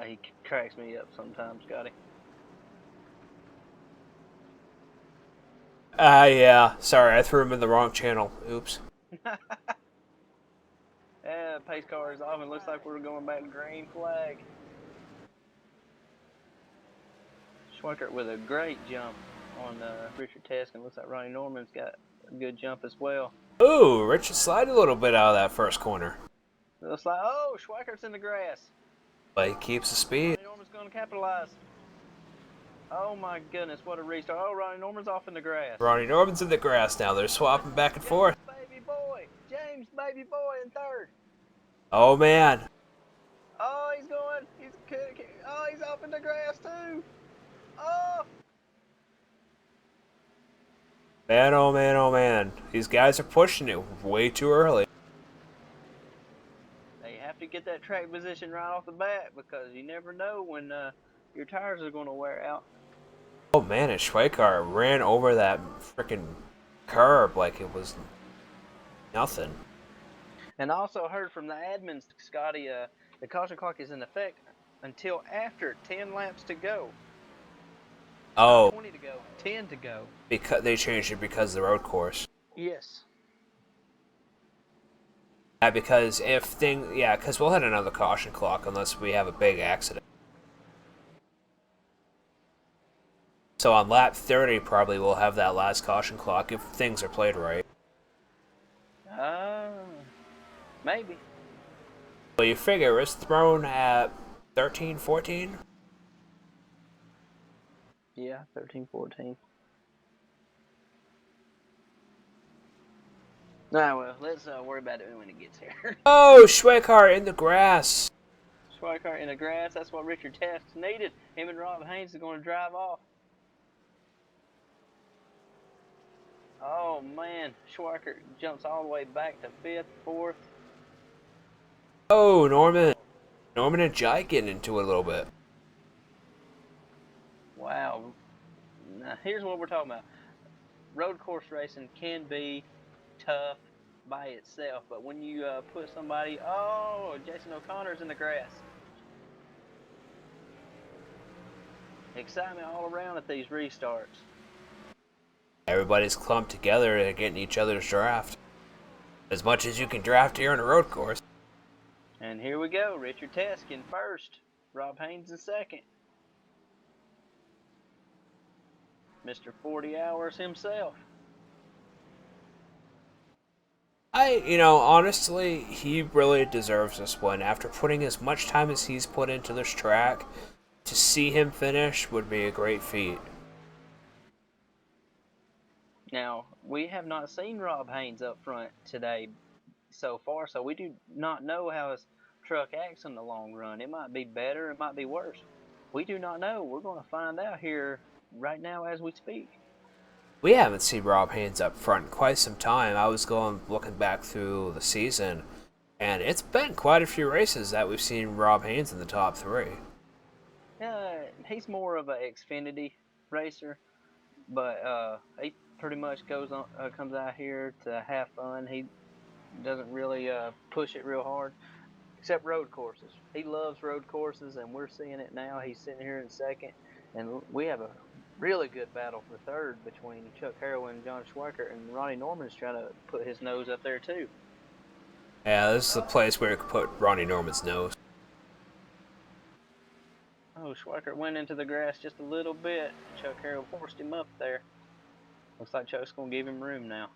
He cracks me up sometimes, Scotty. Yeah. Sorry, I threw him in the wrong channel. Oops. Yeah, pace car is off and looks like we're going back to green flag. Schweikert with a great jump on Richard Test, and looks like Ronnie Norman's got a good jump as well. Ooh, Richard slid a little bit out of that first corner. It looks like, oh, Schweikert's in the grass. But he keeps the speed. Ronnie Norman's going to capitalize. Oh my goodness, what a restart. Oh, Ronnie Norman's off in the grass. Ronnie Norman's in the grass now. They're swapping back and forth. James, baby boy in third. Oh, man. Oh, he's going. He's off in the grass too. Oh. Man, oh, man, oh, man. These guys are pushing it way too early. They have to get that track position right off the bat because you never know when your tires are going to wear out. Oh, man, and Schweikart ran over that freaking curb like it was nothing. And I also heard from the admins, Scotty, the caution clock is in effect until after 10 laps to go. Oh. 20 to go. 10 to go. Because they changed it because of the road course. Yes. Because because we'll hit another caution clock unless we have a big accident. So on lap 30, probably we'll have that last caution clock if things are played right. Maybe. Well, you figure it's thrown at 13, 14? Yeah, 13, 14. Nah, well, let's worry about it when it gets here. Oh, Schweikart in the grass. Schweikart in the grass, that's what Richard Test needed. Him and Rob Haynes are going to drive off. Oh, man. Schweikart jumps all the way back to 5th, 4th. Oh, Norman. Norman and Jai getting into it a little bit. Wow. Now, here's what we're talking about. Road course racing can be tough by itself, but when you put somebody... Oh, Jason O'Connor's in the grass. Excitement all around at these restarts. Everybody's clumped together and getting each other's draft. As much as you can draft here on a road course. And here we go. Richard Tesk in first. Rob Haynes in second. Mr. 40 Hours himself. Honestly, he really deserves this one. After putting as much time as he's put into this track, to see him finish would be a great feat. Now, we have not seen Rob Haynes up front today so far, so we do not know how his truck acts in the long run. It might be better, it might be worse. We do not know. We're going to find out here right now as we speak. We haven't seen Rob Haynes up front in quite some time. I was looking back through the season, and it's been quite a few races that we've seen Rob Haynes in the top three. He's more of an Xfinity racer, but he pretty much comes out here to have fun. He doesn't really push it real hard, except road courses. He loves road courses, and we're seeing it now. He's sitting here in second, and we have a really good battle for third between Chuck Harrell and John Schweikert, and Ronnie Norman's trying to put his nose up there too. Yeah, this is the place where you could put Ronnie Norman's nose. Oh, Schweikert went into the grass just a little bit. Chuck Harrell forced him up there. Looks like Chuck's going to give him room now.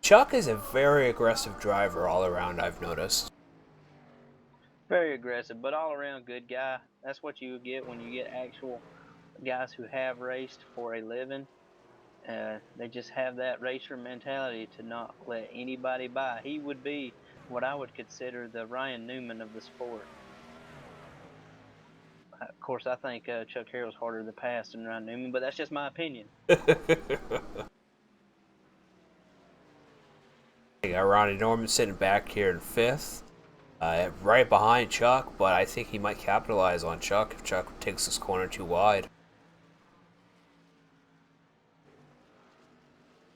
Chuck is a very aggressive driver all around, I've noticed. Very aggressive, but all around good guy. That's what you get when you get actual guys who have raced for a living. They just have that racer mentality to not let anybody by. He would be what I would consider the Ryan Newman of the sport. Of course, I think Chuck Harrell's harder to pass than Ryan Newman, but that's just my opinion. You got Ronnie Norman sitting back here in fifth, right behind Chuck, but I think he might capitalize on Chuck if Chuck takes this corner too wide.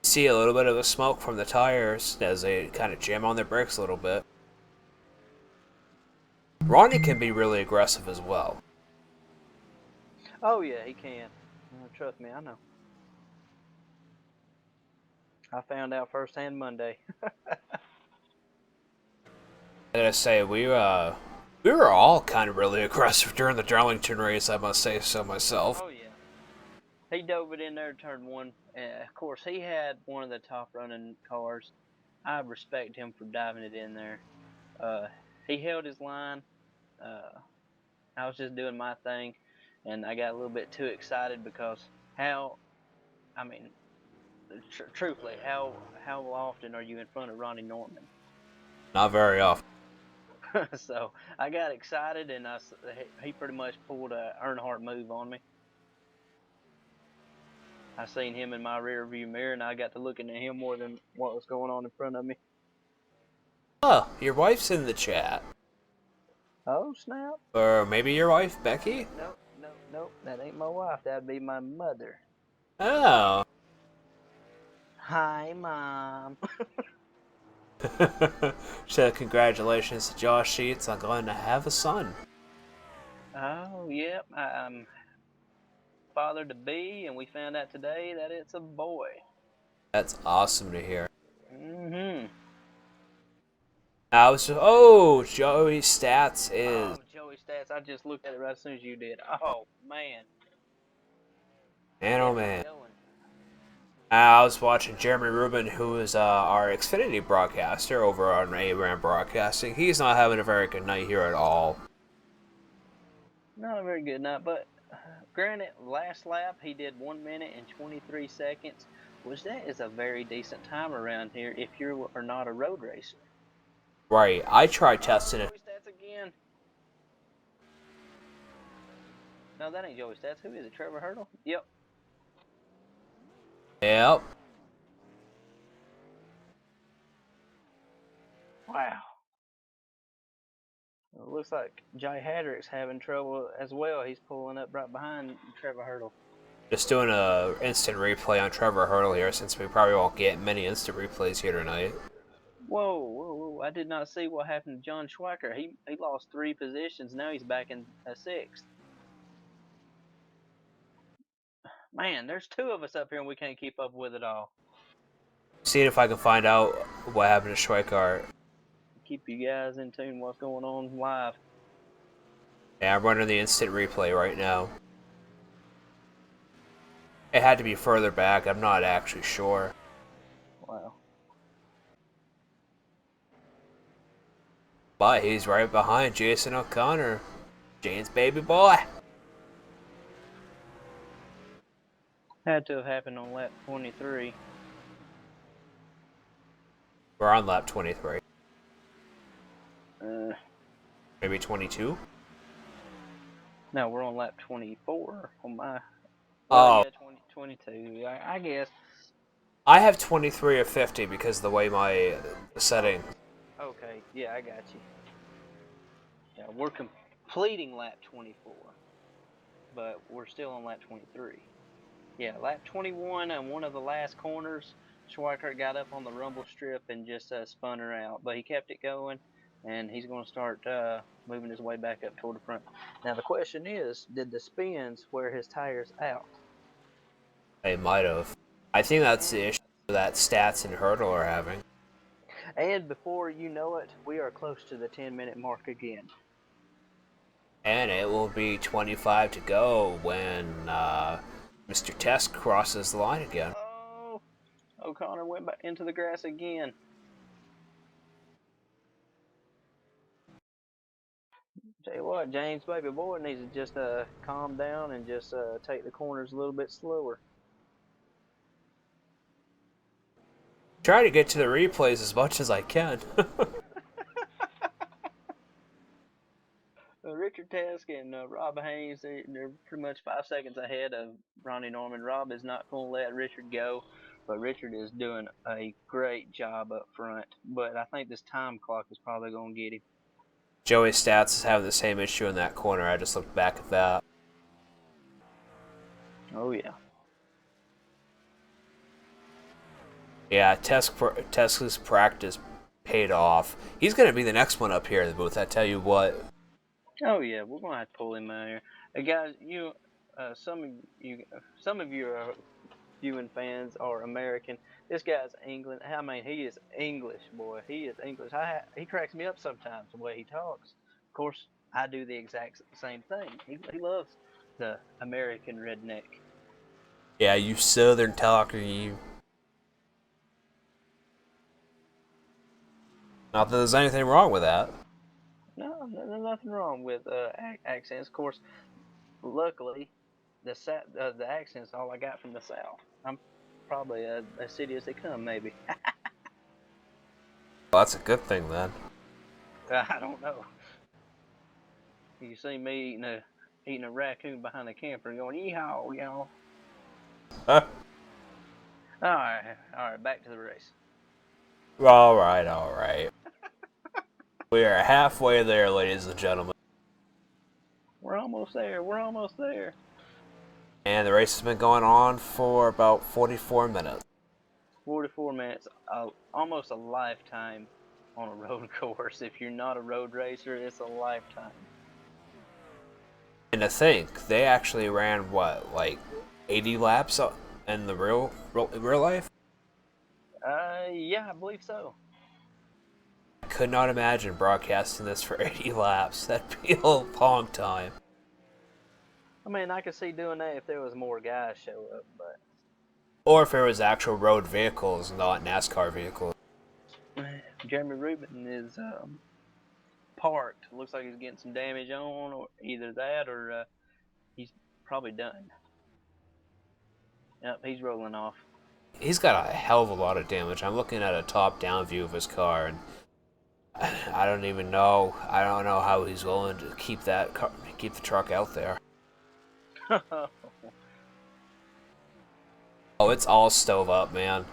See a little bit of the smoke from the tires as they kind of jam on their brakes a little bit. Ronnie can be really aggressive as well. Oh, yeah, he can. Trust me, I know. I found out firsthand Monday. I gotta say, we were all kind of really aggressive during the Darlington race, I must say so myself. Oh, yeah. He dove it in there turn one. Of course, he had one of the top running cars. I respect him for diving it in there. He held his line. I was just doing my thing, and I got a little bit too excited because truthfully, how often are you in front of Ronnie Norman? Not very often. So I got excited, and he pretty much pulled a Earnhardt move on me. I seen him in my rear view mirror, and I got to looking at him more than what was going on in front of me. Oh, your wife's in the chat. Oh, snap. Or maybe your wife, Becky? Nope. That ain't my wife. That'd be my mother. Oh. Hi, Mom. So congratulations to Josh Sheets on going to have a son. Oh, yep. I'm father to be, and we found out today that it's a boy. That's awesome to hear. Mm-hmm. Joey Stats is... Oh, Joey Stats. I just looked at it right as soon as you did. Oh, man. Man, oh man. I was watching Jeremy Rubin, who is our Xfinity broadcaster over on ARAM Broadcasting. He's not having a very good night here at all. Not a very good night, but granted, last lap he did 1 minute and 23 seconds, which that is a very decent time around here if you are not a road racer. Right, I tried testing it. Joey Stats again. No, that ain't Joey Stats. Who is it? Trevor Hurdle? Yep. Yep. Wow. It looks like Jay Hadrick's having trouble as well. He's pulling up right behind Trevor Hurdle. Just doing a instant replay on Trevor Hurdle here, since we probably won't get many instant replays here tonight. Whoa. I did not see what happened to John Schweikert. He lost 3 positions. Now he's back in 6th. Man, there's 2 of us up here and we can't keep up with it all. seeing if I can find out what happened to Schweikart. Keep you guys in tune what's going on live. Yeah, I'm running the instant replay right now. It had to be further back. I'm not actually sure. Wow. But he's right behind Jason O'Connor. Jane's baby boy. Had to have happened on lap 23. We're on lap 23. Uh, Maybe 22? no, we're on lap 24 on my. Oh. Yeah, 22. I guess. I have 23 or 50 because of the way my setting. Okay, yeah, I got you. Yeah, we're completing lap 24, but we're still on lap 23. Yeah, lap 21 on one of the last corners, Schweikart got up on the rumble strip and just spun her out, but he kept it going, and he's going to start moving his way back up toward the front. Now the question is, did the spins wear his tires out? They might have. I think that's the issue that Stats and Hurdle are having. And before you know it, we are close to the 10-minute mark again. And it will be 25 to go when Mr. Test crosses the line again. Oh, O'Connor went back into the grass again. Tell you what, James, baby boy, needs to just calm down and just take the corners a little bit slower. Try to get to the replays as much as I can. Richard Tesk and Rob Haynes, they're pretty much 5 seconds ahead of Ronnie Norman. Rob is not going to let Richard go, but Richard is doing a great job up front. But I think this time clock is probably going to get him. Joey Stats is having the same issue in that corner. I just looked back at that. Oh, yeah. Yeah, Tesk's practice paid off. He's going to be the next one up here in the booth, I tell you what. Oh, yeah, we're going to have to pull him out here. Guys, some of you are viewing fans are American. This guy's England. I mean, he is English, boy. He is English. He cracks me up sometimes the way he talks. Of course, I do the exact same thing. He loves the American redneck. Yeah, you southern talker, you. Not that there's anything wrong with that. No, there's nothing wrong with accents. Of course, luckily, the accent's all I got from the South. I'm probably as city as they come, maybe. Well, that's a good thing then. I don't know. You see me eating a raccoon behind the camper and going, yeehaw, y'all. Huh? All right, back to the race. Alright. We are halfway there, ladies and gentlemen. We're almost there. And the race has been going on for about 44 minutes. 44 minutes, almost a lifetime on a road course. If you're not a road racer, it's a lifetime. And to think, they actually ran, what, like 80 laps in the real life? Yeah, I believe so. I could not imagine broadcasting this for 80 laps. That'd be a long time. I mean, I could see doing that if there was more guys show up, but... Or if there was actual road vehicles, not NASCAR vehicles. Jeremy Rubin is parked. Looks like he's getting some damage on, or either that or he's probably done. Yep, he's rolling off. He's got a hell of a lot of damage. I'm looking at a top-down view of his car, and I don't even know. I don't know how he's willing to keep the truck out there. Oh, it's all stove up, man.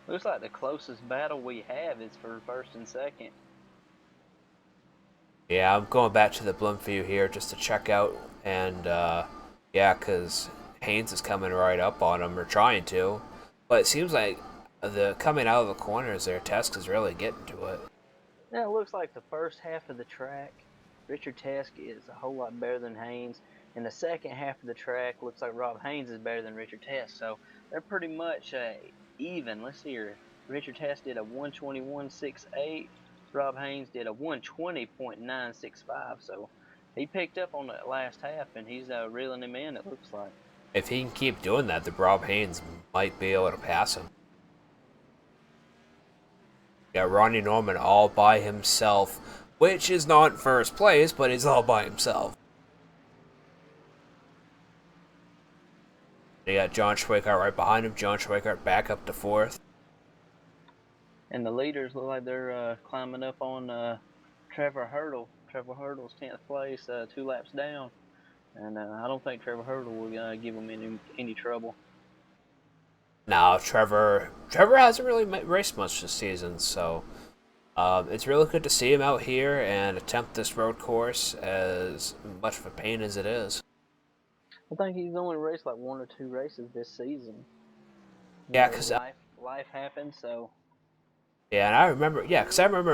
Looks like the closest battle we have is for first and second. Yeah, I'm going back to the blimp view here just to check out, and yeah, because Haynes is coming right up on him, or trying to. But it seems like coming out of the corners there, Tesk is really getting to it. Yeah, it looks like the first half of the track, Richard Tesk is a whole lot better than Haynes. In the second half of the track, looks like Rob Haynes is better than Richard Test. So they're pretty much even. Let's see here. Richard Test did a 121.68. Rob Haynes did a 120.965. So he picked up on that last half, and he's reeling him in, it looks like. If he can keep doing that, the Rob Haynes might be able to pass him. Got Ronnie Norman all by himself, which is not first place, but he's all by himself. You got John Schweikart right behind him. John Schweikart back up to fourth. And the leaders look like they're climbing up on Trevor Hurdle. Trevor Hurdle's 10th place, 2 laps down. And I don't think Trevor Hurdle will give him any trouble. No, Trevor hasn't really raced much this season, so it's really good to see him out here and attempt this road course, as much of a pain as it is. I think he's only raced like 1 or 2 races this season. Yeah, because life happens, so. Yeah, and I remember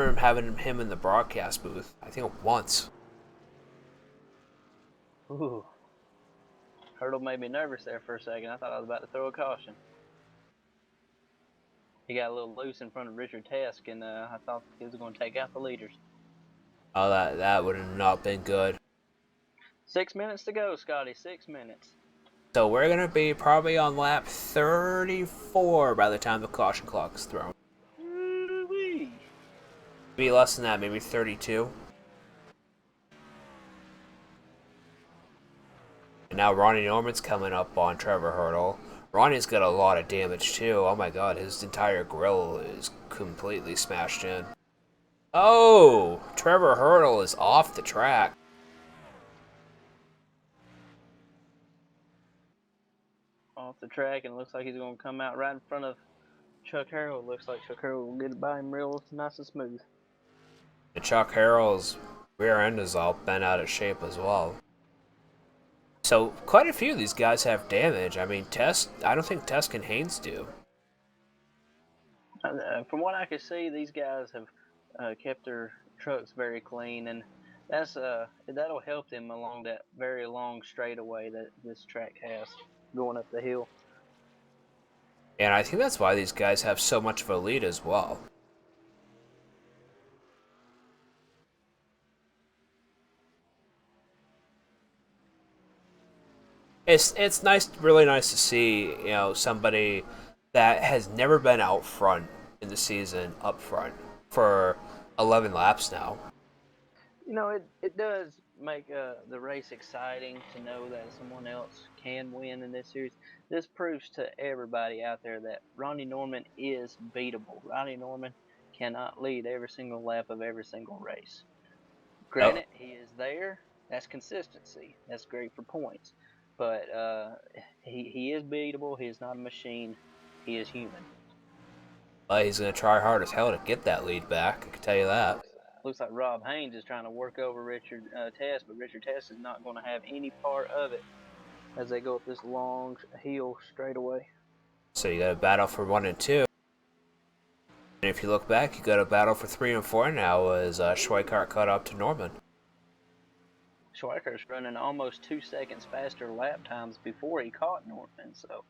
him having him in the broadcast booth. I think once. Ooh. Hurdle made me nervous there for a second. I thought I was about to throw a caution. He got a little loose in front of Richard Tesk, and I thought he was going to take out the leaders. Oh, that would have not been good. 6 minutes to go, Scotty. 6 minutes. So we're going to be probably on lap 34 by the time the caution clock is thrown. Woo-wee. Be less than that, maybe 32. And now Ronnie Norman's coming up on Trevor Hurdle. Ronnie's got a lot of damage too. Oh my god, his entire grill is completely smashed in. Oh! Trevor Hurdle is off the track. Off the track, and it looks like he's going to come out right in front of Chuck Harrell. Looks like Chuck Harrell will get it by him real nice and smooth. And Chuck Harrell's rear end is all bent out of shape as well. So quite a few of these guys have damage. I mean, I don't think Test and Haynes do. From what I can see, these guys have kept their trucks very clean, and that'll help them along that very long straightaway that this track has going up the hill. And I think that's why these guys have so much of a lead as well. It's nice, really nice to see, somebody that has never been out front in the season up front for 11 laps now. It does make the race exciting to know that someone else can win in this series. This proves to everybody out there that Ronnie Norman is beatable. Ronnie Norman cannot lead every single lap of every single race. Granted, he is there. That's consistency. That's great for points. But he is beatable. He is not a machine. He is human. Well, he's going to try hard as hell to get that lead back, I can tell you that. Looks like Rob Haynes is trying to work over Richard Test, but Richard Test is not going to have any part of it as they go up this long hill straightaway. So you got a battle for 1 and 2. And if you look back, you got a battle for 3 and 4 now as Schweikart caught up to Norman. Schweikart's running almost 2 seconds faster lap times before he caught Norman, so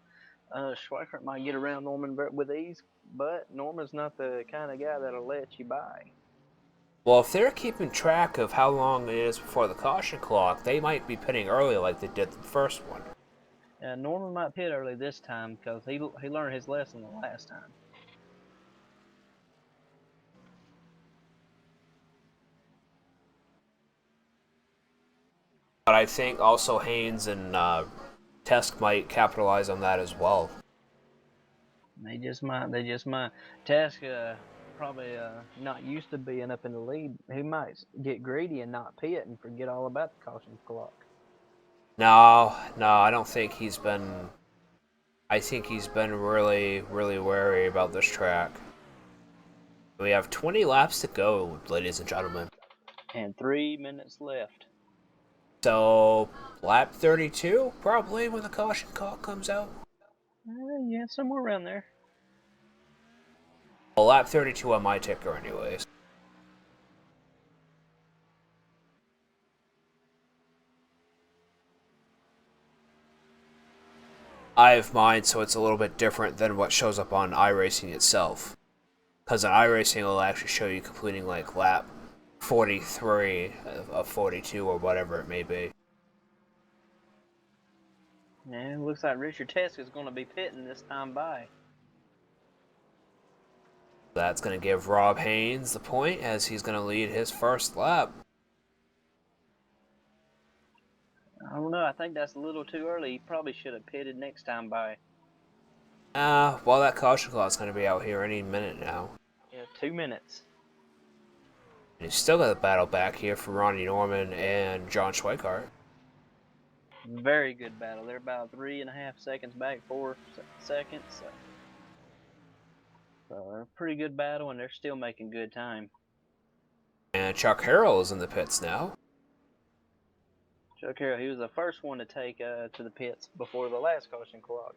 Schweikart might get around Norman with ease, but Norman's not the kind of guy that'll let you by. Well, if they're keeping track of how long it is before the caution clock, they might be pitting early like they did the first one. Norman might pit early this time because he learned his lesson the last time. But I think also Haynes and Tesk might capitalize on that as well. They just might. Tesk probably not used to being up in the lead. He might get greedy and not pit and forget all about the caution clock. No, I don't think he's been... I think he's been really, really wary about this track. We have 20 laps to go, ladies and gentlemen. And 3 minutes left. So, lap 32, probably, when the caution call comes out? Yeah, somewhere around there. Well, lap 32 on my ticker anyways. I have mine, so it's a little bit different than what shows up on iRacing itself. Because on iRacing, it'll actually show you completing like lap 43 of 42 or whatever it may be. Yeah, it looks like Richard Tesk is going to be pitting this time by. That's going to give Rob Haynes the point as he's going to lead his first lap. I don't know. I think that's a little too early. He probably should have pitted next time by. Well, that caution clock's going to be out here any minute now. Yeah, 2 minutes. And he's still got a battle back here for Ronnie Norman and John Schweikart. Very good battle. They're about 3.5 seconds back, 4 seconds. So a pretty good battle, and they're still making good time. And Chuck Harrell is in the pits now. Chuck Harrell, he was the first one to take to the pits before the last caution clock.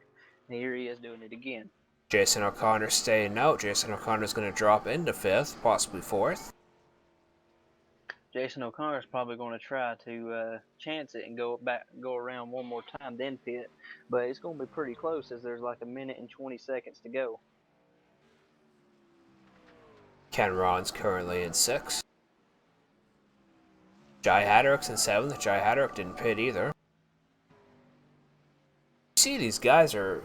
And here he is doing it again. Jason O'Connor staying out. Jason O'Connor's going to drop into 5th, possibly 4th. Jason O'Connor's probably going to try to chance it and go around one more time, then pit. But it's going to be pretty close as there's like 1 minute and 20 seconds to go. Ken Ron's currently in 6th. Jai Haddock's in 7th. Jai Haddock didn't pit either. You see these guys are,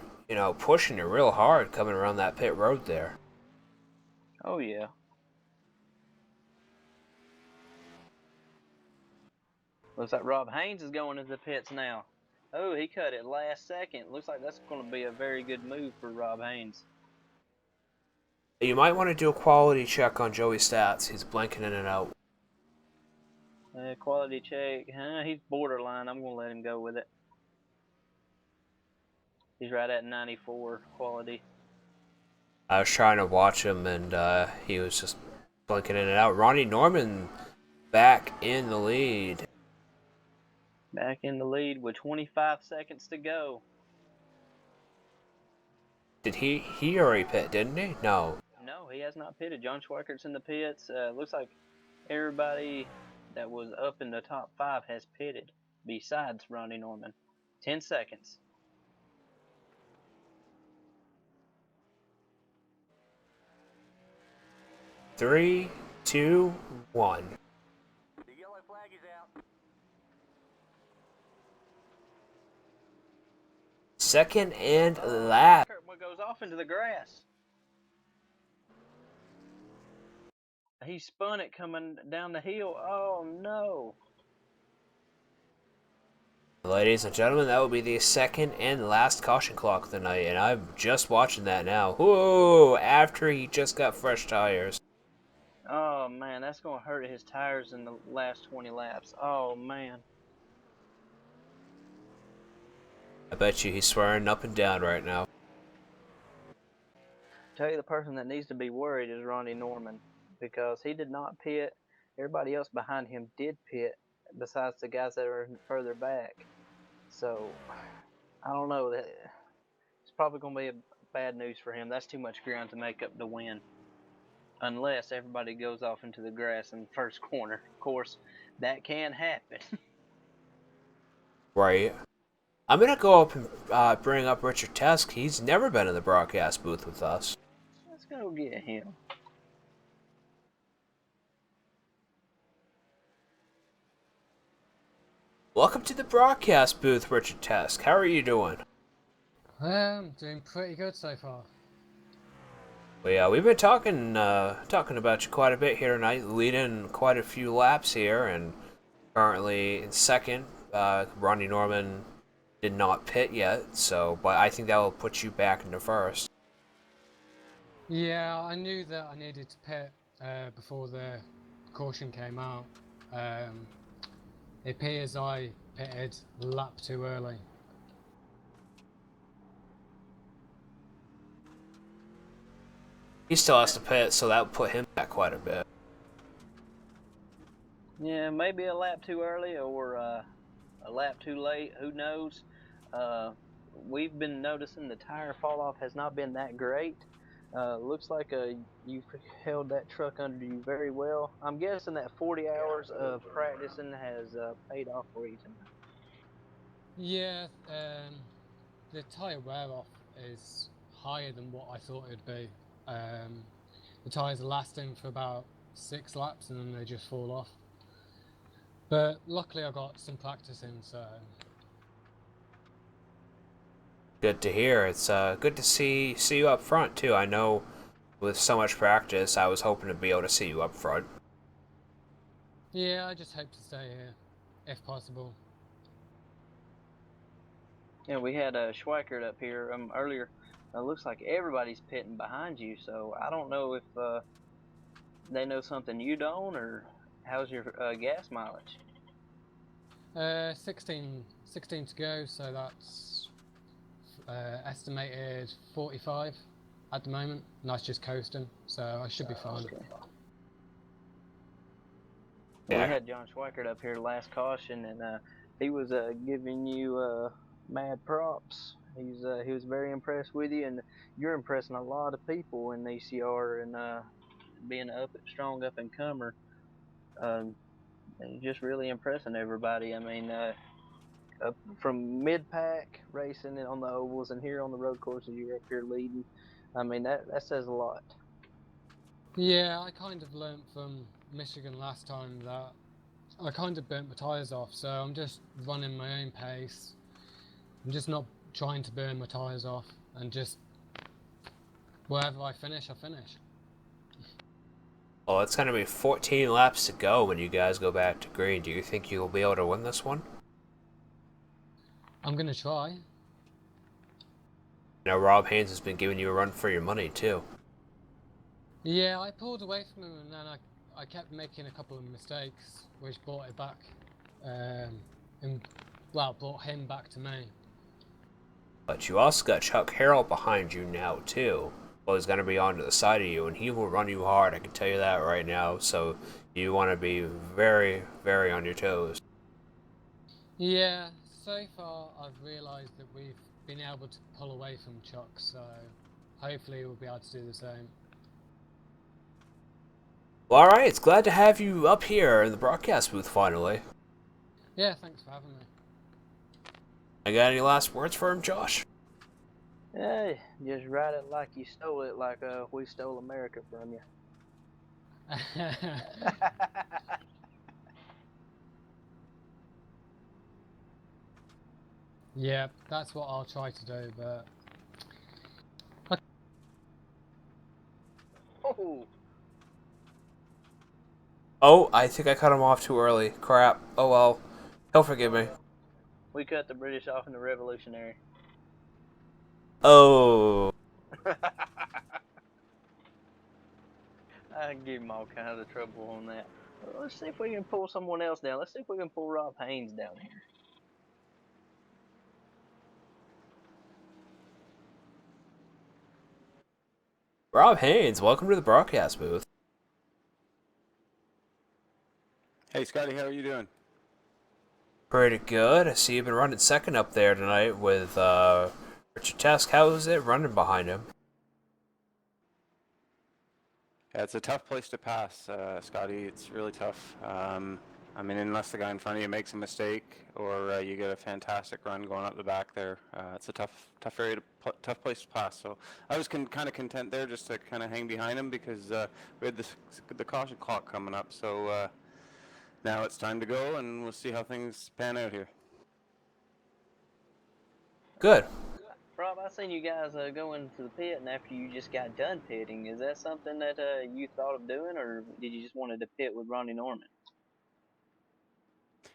pushing it real hard coming around that pit road there. Oh, yeah. Looks like Rob Haynes is going into the pits now. Oh, he cut it last second. Looks like that's going to be a very good move for Rob Haynes. You might want to do a quality check on Joey's stats. He's blanking in and out. Quality check. He's borderline. I'm going to let him go with it. He's right at 94 quality. I was trying to watch him, and he was just blinking in and out. Ronnie Norman back in the lead. Back in the lead with 25 seconds to go. Did he already pit, didn't he? No. No, he has not pitted. John Schweikert's in the pits. Looks like everybody that was up in the top 5 has pitted besides Ronnie Norman. 10 seconds. Three, 2, 1. The yellow flag is out. Second and lap. What goes off into the grass? He spun it coming down the hill. Oh no. Ladies and gentlemen, that will be the second and last caution clock of the night, and I'm just watching that now. Whoa! After he just got fresh tires. Oh man, that's gonna hurt his tires in the last 20 laps. Oh man. I bet you he's swearing up and down right now. Tell you, the person that needs to be worried is Ronnie Norman, because he did not pit. Everybody else behind him did pit, besides the guys that are further back. So I don't know, that it's probably gonna be bad news for him. That's too much ground to make up the win, unless everybody goes off into the grass in the first corner. Of course, that can happen. Right. I'm going to go up and bring up Richard Tesk. He's never been in the broadcast booth with us. Let's go get him. Welcome to the broadcast booth, Richard Tesk. How are you doing? Doing pretty good so far. Well, yeah, we've been talking about you quite a bit here tonight, leading quite a few laps here, and currently in second. Ronnie Norman did not pit yet, but I think that will put you back into first. Yeah, I knew that I needed to pit before the caution came out. It appears I pitted a lap too early. He still has to pit, so that will put him back quite a bit. Yeah, maybe a lap too early or a lap too late. Who knows? We've been noticing the tire fall off has not been that great. Looks like you've held that truck under you very well. I'm guessing that 40 hours of practicing has paid off for you tonight. Yeah, the tyre wear off is higher than what I thought it'd be. The tyres are lasting for about 6 laps and then they just fall off. But luckily I got some practice in, so... Good to hear. It's good to see you up front too. I know with so much practice, I was hoping to be able to see you up front. Yeah, I just hope to stay here, if possible. Yeah, we had Schweikert up here earlier. Looks like everybody's pitting behind you, so I don't know if they know something you don't, or how's your gas mileage? 16 to go, so that's estimated 45 at the moment, and that's just coasting, so I should be fine. Okay. Yeah. We had John Schweikert up here last caution, and he was giving you mad props. He was very impressed with you, and you're impressing a lot of people in ECR, and being a strong up and comer. And just really impressing everybody. I mean, from mid pack racing and on the ovals, and here on the road courses, you're up here leading. I mean, that says a lot. Yeah, I kind of learnt from Michigan last time that I kind of burnt my tyres off, so I'm just running my own pace. I'm just not trying to burn my tyres off, and just wherever I finish, I finish. Well, it's going to be 14 laps to go when you guys go back to green. Do you think you'll be able to win this one? I'm going to try. You know, Rob Haynes has been giving you a run for your money, too. Yeah, I pulled away from him, and then I kept making a couple of mistakes, which brought it back, brought him back to me. But you also got Chuck Harrell behind you now, too. Well, he's going to be on to the side of you, and he will run you hard, I can tell you that right now. So you want to be very, very on your toes. Yeah, so far I've realised that we've been able to pull away from Chuck, so hopefully we'll be able to do the same. Well, alright, it's glad to have you up here in the broadcast booth finally. Yeah, thanks for having me. I got any last words for him, Josh? Hey, just ride it like you stole it, like we stole America from you. Yeah, that's what I'll try to do, but... Oh, I think I cut him off too early. Crap. Oh well. He'll forgive me. We cut the British off in the Revolutionary. Oh. I give him all kinds of trouble on that. Let's see if we can pull someone else down. Let's see if we can pull Rob Haynes down here. Rob Haynes, welcome to the broadcast booth. Hey Scotty, how are you doing? Pretty good. I see you've been running second up there tonight with Richard Tesk. How is it running behind him? Yeah, it's a tough place to pass, Scotty. It's really tough. I mean, unless the guy in front of you makes a mistake or you get a fantastic run going up the back there, it's a tough area tough place to pass. So I was kind of content there just to kind of hang behind him because we had the caution clock coming up. So now it's time to go, and we'll see how things pan out here. Good. Rob, I seen you guys go into the pit, and after you just got done pitting, is that something that you thought of doing, or did you just wanted to pit with Ronnie Norman?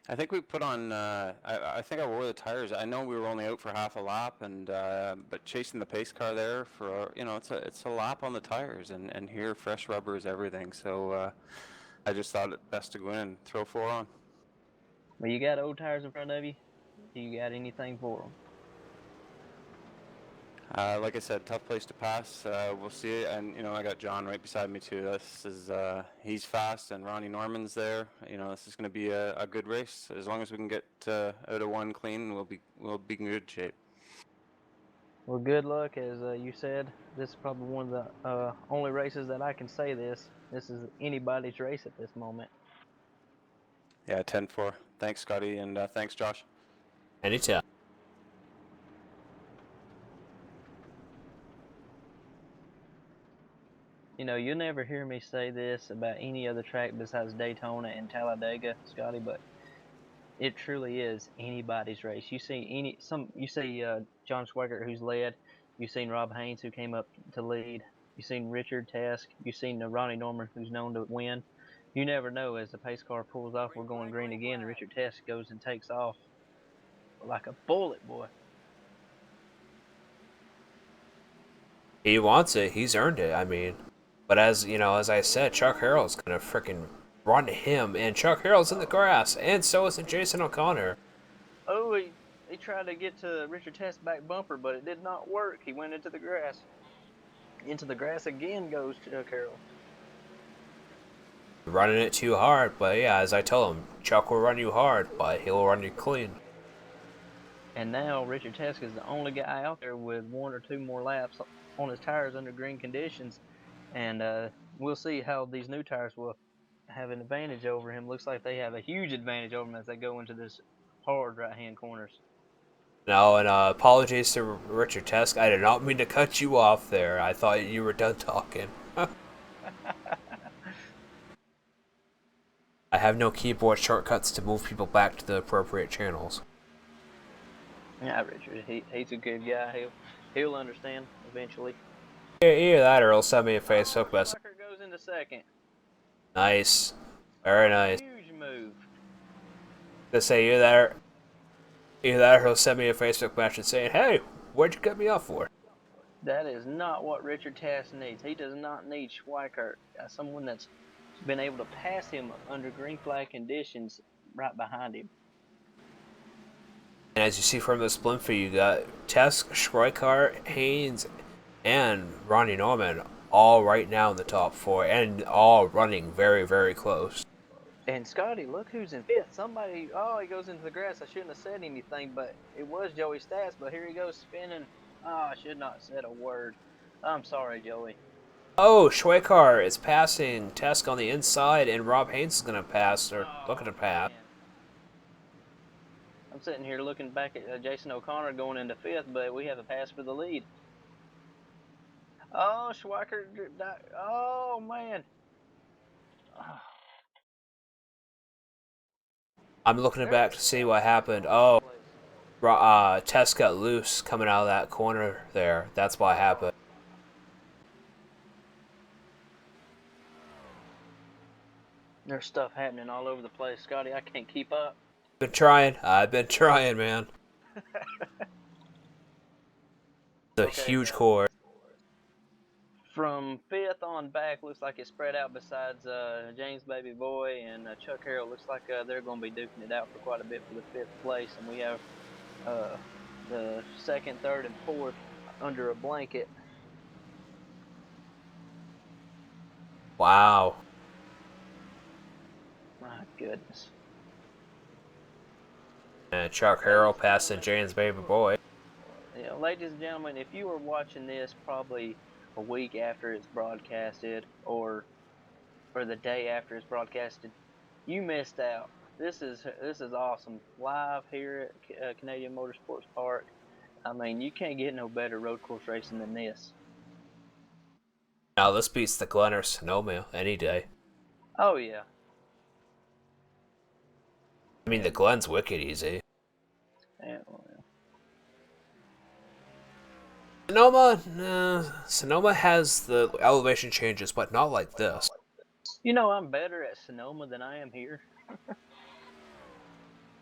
I think we put on. I think I wore the tires. I know we were only out for half a lap, and but chasing the pace car there for it's a lap on the tires, and here fresh rubber is everything. So I just thought it best to go in and throw 4 on. Well, you got old tires in front of you. Do you got anything for them? Like I said, tough place to pass. We'll see, and I got John right beside me too. This is he's fast, and Ronnie Norman's there. This is going to be a good race. As long as we can get out of one clean, we'll be in good shape. Well, good luck. As you said, this is probably one of the only races that I can say this. This is anybody's race at this moment. Yeah, 10-4. Thanks, Scotty, and thanks, Josh. Anytime. you'll never hear me say this about any other track besides Daytona and Talladega, Scotty, but it truly is anybody's race. You see John Schweikert who's led. You've seen Rob Haynes who came up to lead. You've seen Richard Tesk. You've seen Ronnie Norman who's known to win. You never know, as the pace car pulls off, we're going green again, and Richard Tesk goes and takes off like a bullet, boy. He wants it. He's earned it. I mean, but as I said, Chuck Harrell's gonna freaking run him, and Chuck Harrell's in the grass, and so is Jason O'Connor. Oh, he tried to get to Richard Test's back bumper, but it did not work. He went into the grass. Into the grass again goes Chuck Harrell. Running it too hard, but yeah, as I told him, Chuck will run you hard, but he'll run you clean. And now Richard Tesk is the only guy out there with 1 or 2 more laps on his tires under green conditions. And we'll see how these new tires will have an advantage over him. Looks like they have a huge advantage over him as they go into this hard right-hand corners. No, and apologies to Richard Tesk. I did not mean to cut you off there. I thought you were done talking. I have no keyboard shortcuts to move people back to the appropriate channels. Yeah, Richard, he's a good guy. He'll understand eventually. Either that or he'll send me a Facebook message. Walker goes into second. Nice. Very nice. Huge move. To say either that or he'll send me a Facebook message saying, "Hey, what'd you cut me off for?" That is not what Richard Tass needs. He does not need Schweikert, someone that's been able to pass him under green flag conditions right behind him. And as you see from this blimp view, you got Tesk, Schweikart, Haynes, and Ronnie Norman all right now in the top 4, and all running very, very close. And Scotty, look who's in 5th. He goes into the grass. I shouldn't have said anything, but it was Joey Stats, but here he goes spinning. I should not have said a word. I'm sorry, Joey. Oh, Schweikart is passing Tesk on the inside, and Rob Haynes is going to pass, or looking to pass. Man. I'm sitting here looking back at Jason O'Connor going into 5th, but we have a pass for the lead. Oh, Schweikert. Oh, man. I'm looking back to see what happened. Oh, Tesk got loose coming out of that corner there. That's what happened. There's stuff happening all over the place, Scotty. I can't keep up. I've been trying, man. The huge core. From 5th on back, looks like it's spread out besides James Baby Boy and Chuck Harrell. Looks like they're going to be duking it out for quite a bit for the 5th place. And we have the 2nd, 3rd, and 4th under a blanket. Wow. My goodness. And Chuck Harrell passing James Baby Boy. Yeah, ladies and gentlemen, if you were watching this probably a week after it's broadcasted or the day after it's broadcasted, you missed out. This is awesome. Live here at Canadian Motorsports Park. I mean, you can't get no better road course racing than this. Now this beats the Glen or Sonoma any day. Oh yeah. I mean, the Glen's wicked easy. Yeah, well, Sonoma has the elevation changes, but not like this. I'm better at Sonoma than I am here.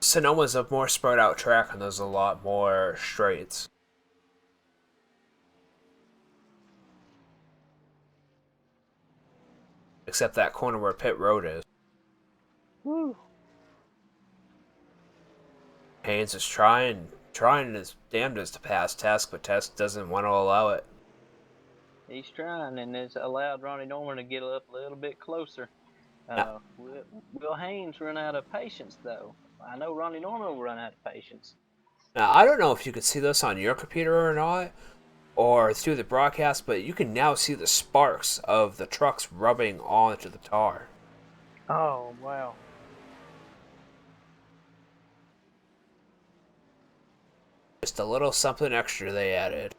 Sonoma's a more spread out track, and there's a lot more straights. Except that corner where pit road is. Woo. Haynes is trying his damnedest to pass Tesk, but Tesk doesn't want to allow it. He's trying, and it's allowed Ronnie Norman to get up a little bit closer. Will Haynes run out of patience, though? I know Ronnie Norman will run out of patience. Now, I don't know if you could see this on your computer or not, or through the broadcast, but you can now see the sparks of the trucks rubbing onto the tar. Oh, wow. Just a little something extra they added.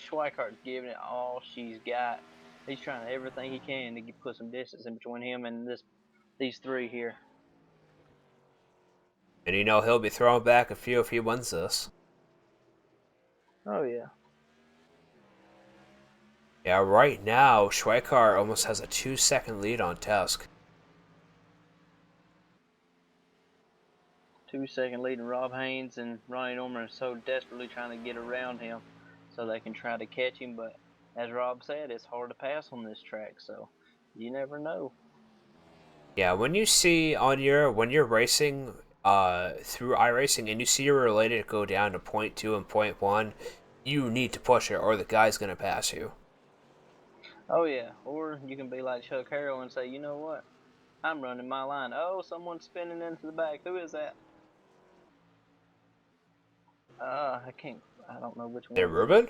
Schweikart's giving it all she's got. He's trying everything he can to put some distance in between him and these three here. And he'll be throwing back a few if he wins this. Oh yeah. Yeah, right now, Schweikart almost has a 2-second lead on Tusk. 2-second lead, and Rob Haynes and Ronnie Norman are so desperately trying to get around him so they can try to catch him. But as Rob said, it's hard to pass on this track, so you never know. Yeah, when you see when you're racing through iRacing and you see your related go down to 0.2 and 0.1, you need to push it or the guy's gonna pass you. Oh yeah, or you can be like Chuck Harrell and say, you know what? I'm running my line. Oh, someone's spinning into the back. Who is that? I don't know which one. Hey, Ruben?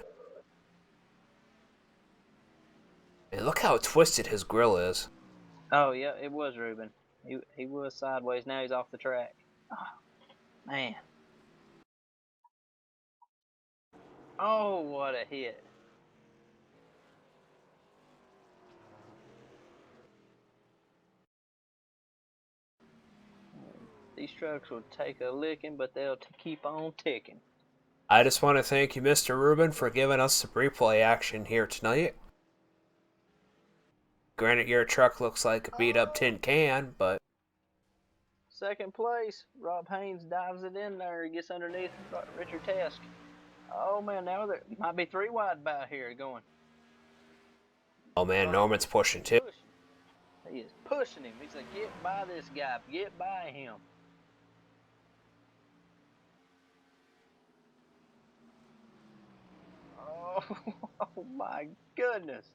Hey, look how twisted his grill is. Oh yeah, it was Ruben. He was sideways. Now he's off the track. Oh, man. Oh, what a hit. These trucks will take a licking, but they'll keep on ticking. I just want to thank you, Mr. Ruben, for giving us some replay action here tonight. Granted, your truck looks like a beat-up tin can, but... Second place, Rob Haynes dives it in there. He gets underneath Richard Tesk. Oh, man, now there might be 3 wide about here going. Oh, man, Norman's pushing, too. He is pushing him. He's like, get by this guy. Get by him. Oh, my goodness.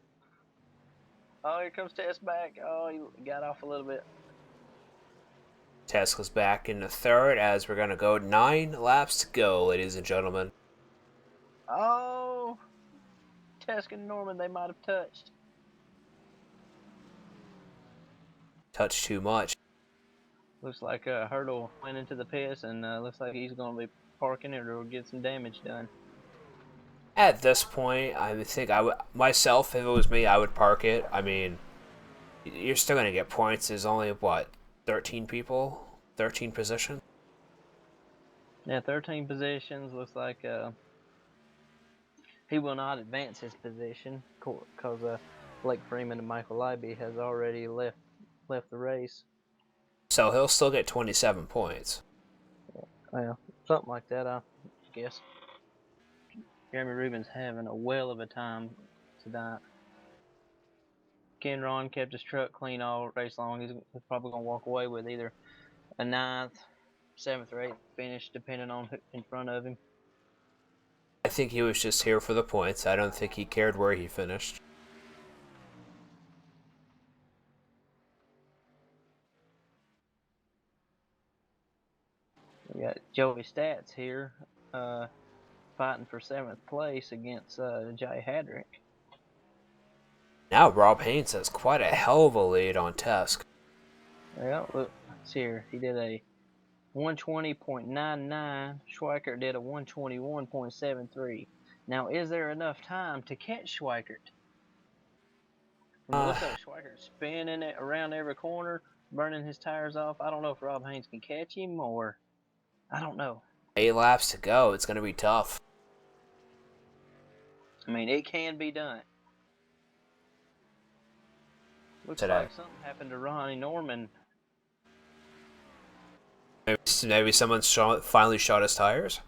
Oh, here comes Tess back. Oh, he got off a little bit. Tesla's back in the third as we're going to go 9 laps to go, ladies and gentlemen. Oh, Tesk and Norman, they might have touched. Touched too much. Looks like Hurdle went into the pits, and looks like he's going to be parking it or get some damage done. At this point, I think myself, if it was me, I would park it. I mean, you're still going to get points. There's only, 13 people? 13 positions? Yeah, 13 positions. Looks like he will not advance his position because Blake Freeman and Michael Leiby has already left the race. So he'll still get 27 points. Well, something like that, I guess. Jeremy Rubin's having a whale of a time tonight. Ken Ron kept his truck clean all race long. He's probably going to walk away with either a 9th, 7th, or 8th finish, depending on who in front of him. I think he was just here for the points. I don't think he cared where he finished. We got Joey Stats here fighting for 7th place against Jay Hadrick. Now Rob Haynes has quite a hell of a lead on Tusk. Well, look, it's here. He did a 120.99. Schweikart did a 121.73. Now, is there enough time to catch Schweikart? From the looks of it, Schweikart spinning it around every corner, burning his tires off. I don't know if Rob Haynes can catch him or... I don't know. 8 laps to go. It's going to be tough. I mean, it can be done. Looks Today. like something happened to Ronnie Norman. Maybe someone finally shot his tires?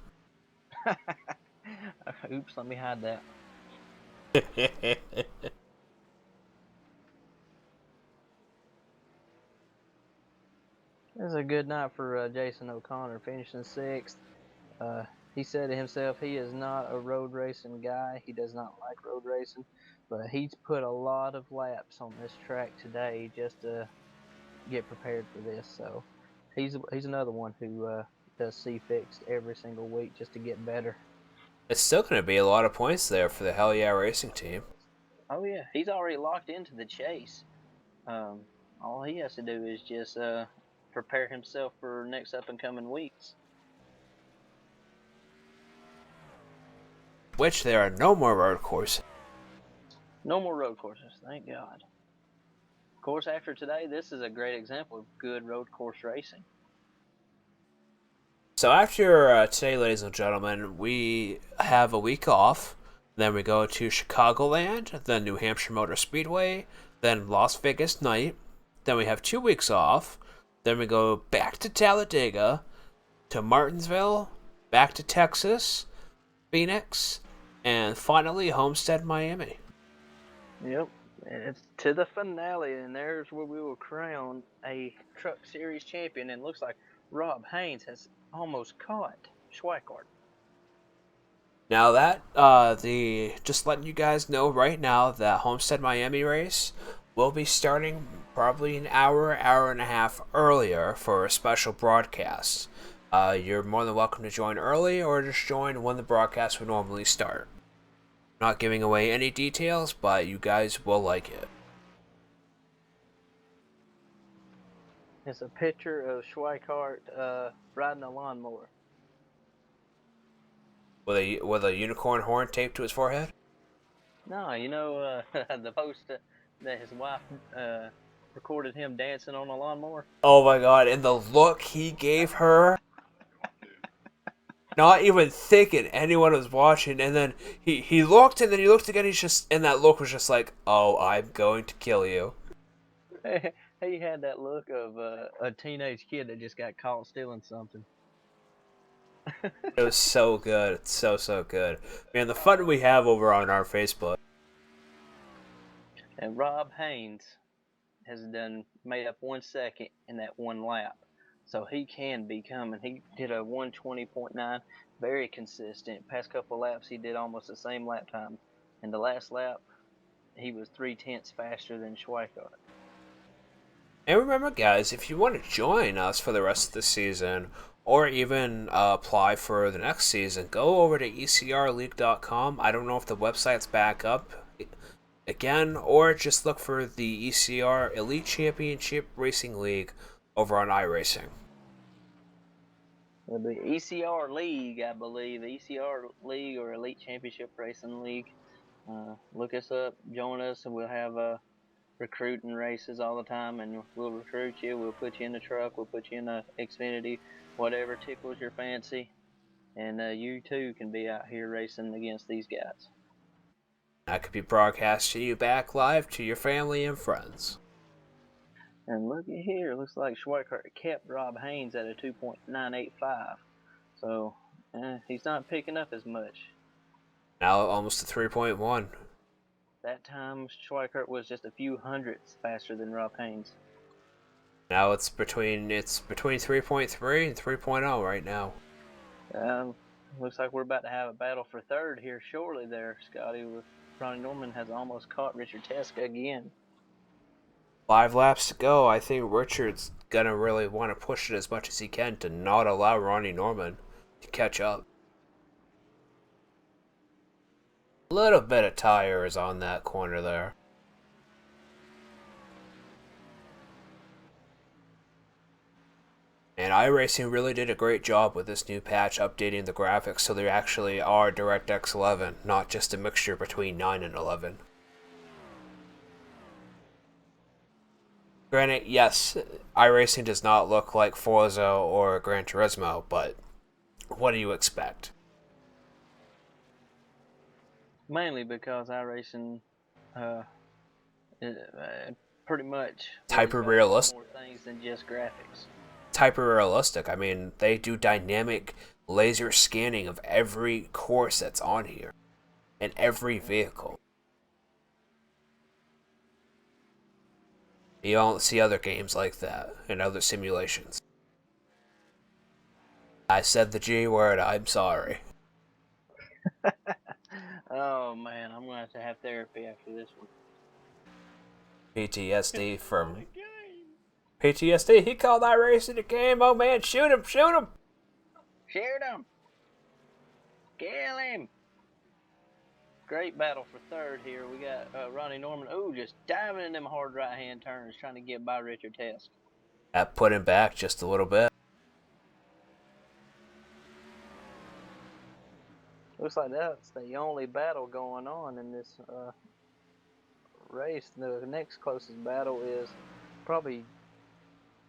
Oops, let me hide that. This is a good night for Jason O'Connor, finishing 6th. He said to himself he is not a road racing guy. He does not like road racing, but he's put a lot of laps on this track today just to get prepared for this. So he's another one who does see fixed every single week just to get better. It's still going to be a lot of points there for the Hell Yeah Racing team. Oh yeah, he's already locked into the chase. All he has to do is just prepare himself for next up and coming weeks. which there are no more road courses. No more road courses, thank God. Of course, after today, this is a great example of good road course racing. So after today, ladies and gentlemen, we have a week off. Then we go to Chicagoland, then New Hampshire Motor Speedway, then Las Vegas Night. Then we have 2 weeks off. Then we go back to Talladega, to Martinsville, back to Texas, Phoenix, and finally Homestead, Miami. Yep, it's to the finale, and there's where we will crown a Truck Series champion. And it looks like Rob Haynes has almost caught Schweikart. Now that, just letting you guys know right now that Homestead Miami race will be starting probably an hour and a half earlier for a special broadcast. You're more than welcome to join early or just join when the broadcast would normally start. Not giving away any details, but you guys will like it. It's a picture of Schweikart riding a lawnmower. With a unicorn horn taped to his forehead? No, the post that his wife recorded him dancing on a lawnmower. Oh my god, and the look he gave her. Not even thinking anyone was watching, and then he looked, and then he looked again, and that look was just like, oh, I'm going to kill you. He had that look of a teenage kid that just got caught stealing something. It was so good. It's so good. Man, the fun we have over on our Facebook. And Rob Haynes has made up 1 second in that one lap. So he can be coming. He did a 1:20.9, very consistent. Past couple laps, he did almost the same lap time. And the last lap, he was 0.3 faster than Schweikart. And remember, guys, if you want to join us for the rest of the season, or even apply for the next season, go over to ecrleague.com. I don't know if the website's back up again, or just look for the ECR Elite Championship Racing League over on iRacing. It'll be ECR League, I believe. ECR League or Elite Championship Racing League. Look us up, join us, and we'll have recruiting races all the time, and we'll recruit you. We'll put you in the truck. We'll put you in the Xfinity, whatever tickles your fancy. And you too can be out here racing against these guys. That could be broadcast to you back live to your family and friends. And look at here, looks like Schweikart kept Rob Haynes at a 2.985. So he's not picking up as much. Now almost a 3.1. That time Schweikart was just a few hundredths faster than Rob Haynes. Now it's between 3.3 and 3.0 right now. Looks like we're about to have a battle for third here shortly there, Scotty. With Ronnie Norman has almost caught Richard Teska again. 5 laps to go. I think Richard's gonna really want to push it as much as he can to not allow Ronnie Norman to catch up. A little bit of tires on that corner there. And iRacing really did a great job with this new patch updating the graphics so they actually are DirectX 11, not just a mixture between 9 and 11. Granted, yes, iRacing does not look like Forza or Gran Turismo, but what do you expect? Mainly because iRacing pretty much It's hyper-realistic. more things than just graphics. It's hyper-realistic. I mean, they do dynamic laser scanning of every course that's on here and every vehicle. You don't see other games like that in other simulations. I said the G word, I'm sorry. Oh man, I'm going to have therapy after this one. PTSD from... PTSD, he called iRacing a game. Oh man, shoot him, shoot him! Shoot him! Kill him! Great battle for third here. We got Ronnie Norman. Ooh, just diving in them hard right-hand turns, trying to get by Richard Tesk. That put him back just a little bit. Looks like that's the only battle going on in this race. The next closest battle is probably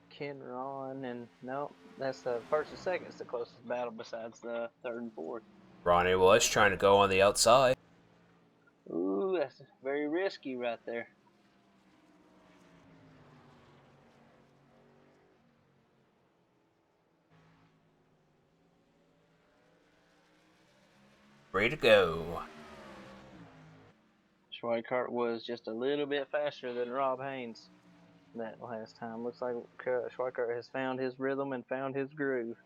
Ken Ron, and no, that's the first and second is the closest battle besides the third and fourth. Ronnie was trying to go on the outside. Ooh, that's very risky right there. Ready to go. Schweikart was just a little bit faster than Rob Haynes that last time. Looks like Schweikart has found his rhythm and found his groove.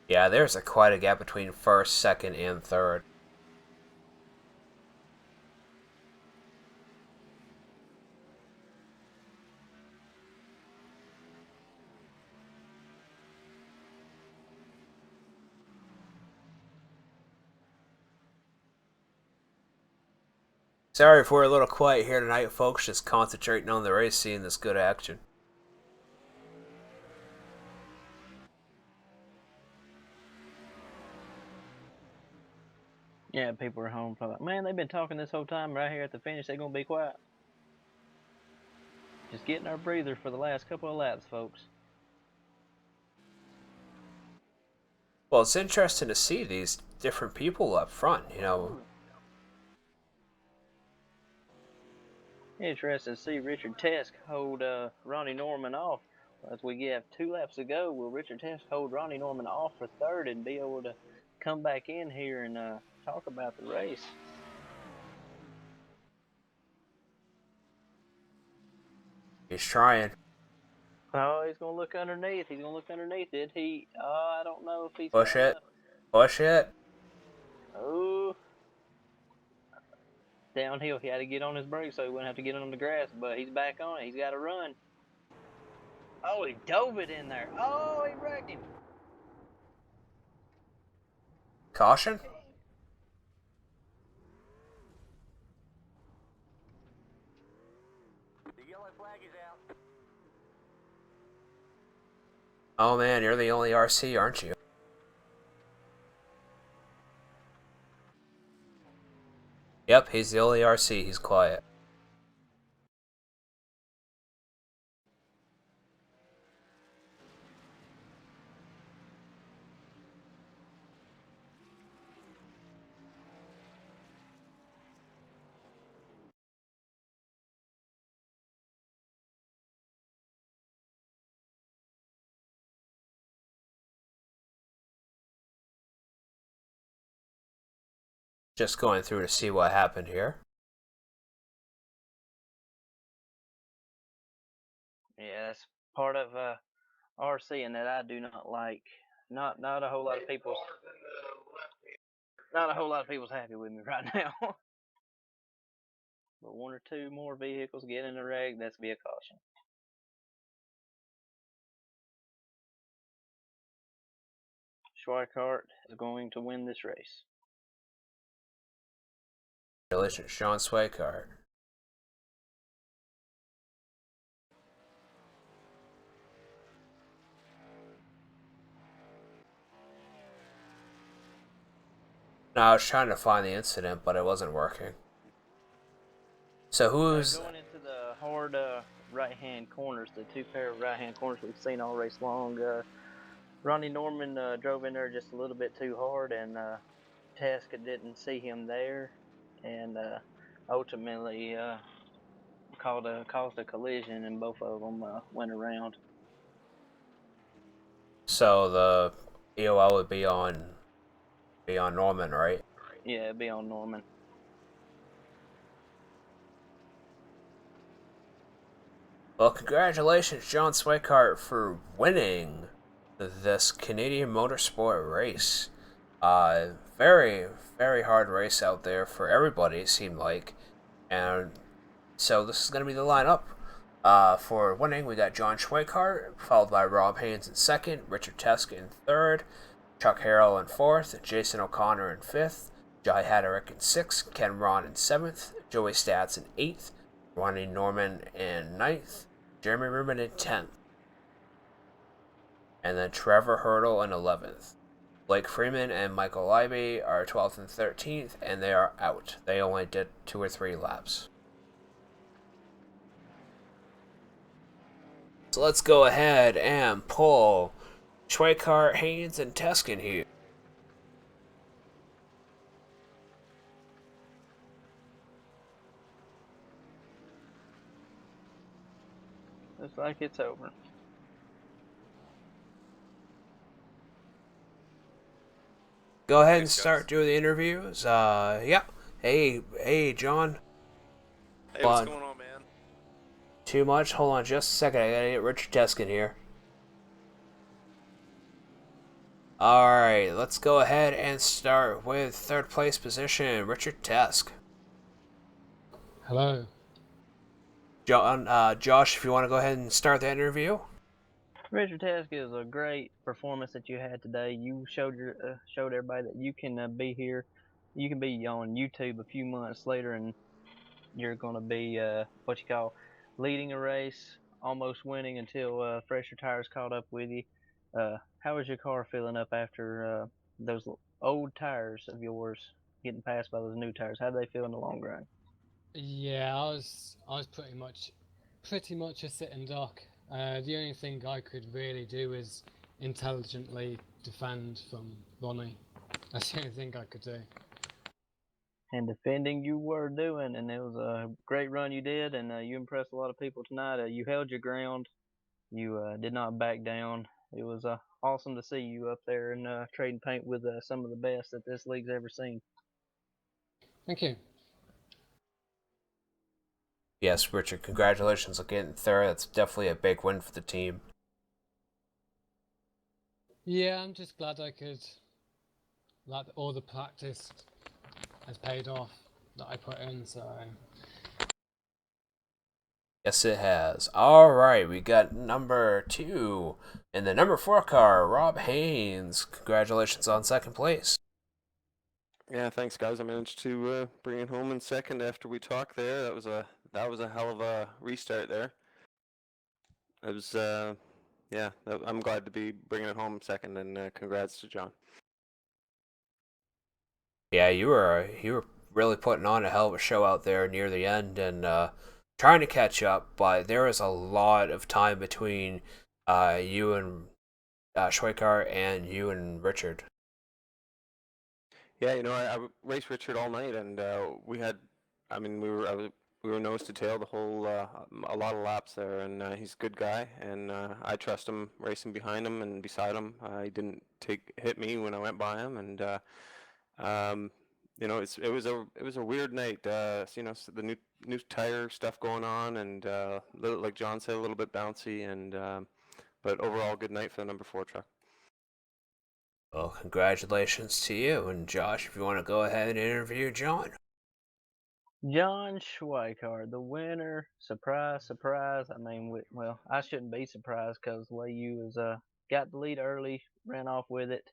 Yeah, there's quite a gap between first, second, and third. Sorry if we're a little quiet here tonight, folks. Just concentrating on the race, seeing this good action. Yeah, people are home probably like, man, they've been talking this whole time. Right here at the finish, they're gonna be quiet. Just getting our breather for the last couple of laps, folks. Well, it's interesting to see these different people up front, you know. Interesting to see Richard Tesk hold Ronnie Norman off. As we have 2 laps to go, will Richard Tesk hold Ronnie Norman off for third and be able to come back in here and talk about the race? He's trying. Oh, he's gonna look underneath. He's gonna look underneath. Did he? Oh, I don't know if he's Push it. Push it. Oh, downhill. He had to get on his brakes so he wouldn't have to get on the grass. But he's back on it. He's got to run. Oh, he dove it in there. Oh, he wrecked him. Caution? The yellow flag is out. Oh man, you're the only RC, aren't you? Yep, he's the only RC. He's quiet. Just going through to see what happened here. Yeah, that's part of RC and that I do not like. Not a whole lot of people's. Not a whole lot of people's happy with me right now. But 1 or 2 more vehicles get in a wreck, that's be a caution. Schweikart is going to win this race. Congratulations, Sean Schweikart. No, I was trying to find the incident, but it wasn't working. So who's... Going into the hard right-hand corners, the 2 pair of right-hand corners we've seen all race long. Ronnie Norman drove in there just a little bit too hard, and Teska didn't see him there, and ultimately caused a collision, and both of them went around. So the EOL would be on Norman, right? Yeah, it'd be on Norman. Well, congratulations, John Schweikart, for winning this Canadian motorsport race. Very, very hard race out there for everybody, it seemed like. And so this is going to be the lineup. For winning, we got John Schweikart, followed by Rob Haynes in second, Richard Tesk in third, Chuck Harrell in fourth, Jason O'Connor in fifth, Jai Hatterick in sixth, Ken Ron in seventh, Joey Stats in eighth, Ronnie Norman in ninth, Jeremy Rubin in 10th. And then Trevor Hurdle in 11th. Blake Freeman and Michael Leiby are 12th and 13th, and they are out. They only did 2 or 3 laps. So let's go ahead and pull Schweikart, Haynes, and Teskin here. Looks like it's over. Go ahead and start doing the interviews. Yeah. Hey, John. Hey, what's going on, man? Too much? Hold on just a second. I gotta get Richard Teskin here. Alright, let's go ahead and start with 3rd place position, Richard Tesk. Hello. Josh, if you want to go ahead and start the interview. Richard Tesk, is a great performance that you had today. You showed everybody that you can be here. You can be on YouTube a few months later, and you're going to be what you call leading a race, almost winning until fresher tires caught up with you. How was your car filling up after those old tires of yours getting passed by those new tires? How did they feel in the long run? Yeah, I was pretty much a sitting duck. The only thing I could really do is intelligently defend from Ronnie. That's the only thing I could do. And defending you were doing, and it was a great run you did, and you impressed a lot of people tonight. You held your ground. You did not back down. It was awesome to see you up there and trading paint with some of the best that this league's ever seen. Thank you. Yes, Richard, congratulations on getting 3rd. That's definitely a big win for the team. Yeah, I'm just glad that all the practice has paid off that I put in, so. Yes, it has. Alright, we got number 2 in the number 4 car, Rob Haynes. Congratulations on 2nd place. Yeah, thanks, guys. I managed to bring it home in 2nd after we talked there. That was a hell of a restart there. It was, yeah, I'm glad to be bringing it home 2nd, and congrats to John. Yeah, you were really putting on a hell of a show out there near the end and trying to catch up, but there was a lot of time between you and Schweikart and you and Richard. Yeah, I raced Richard all night, and we were nose to tail the whole a lot of laps there, and he's a good guy, and I trust him racing behind him and beside him. He didn't hit me when I went by him, and it was a weird night. The new tire stuff going on, and like John said, a little bit bouncy, and but overall good night for the number 4 truck. Well, congratulations to you. And Josh, if you want to go ahead and interview John. John Schweikart, the winner. Surprise, surprise. I mean, well, I shouldn't be surprised because the way you was got the lead early, ran off with it,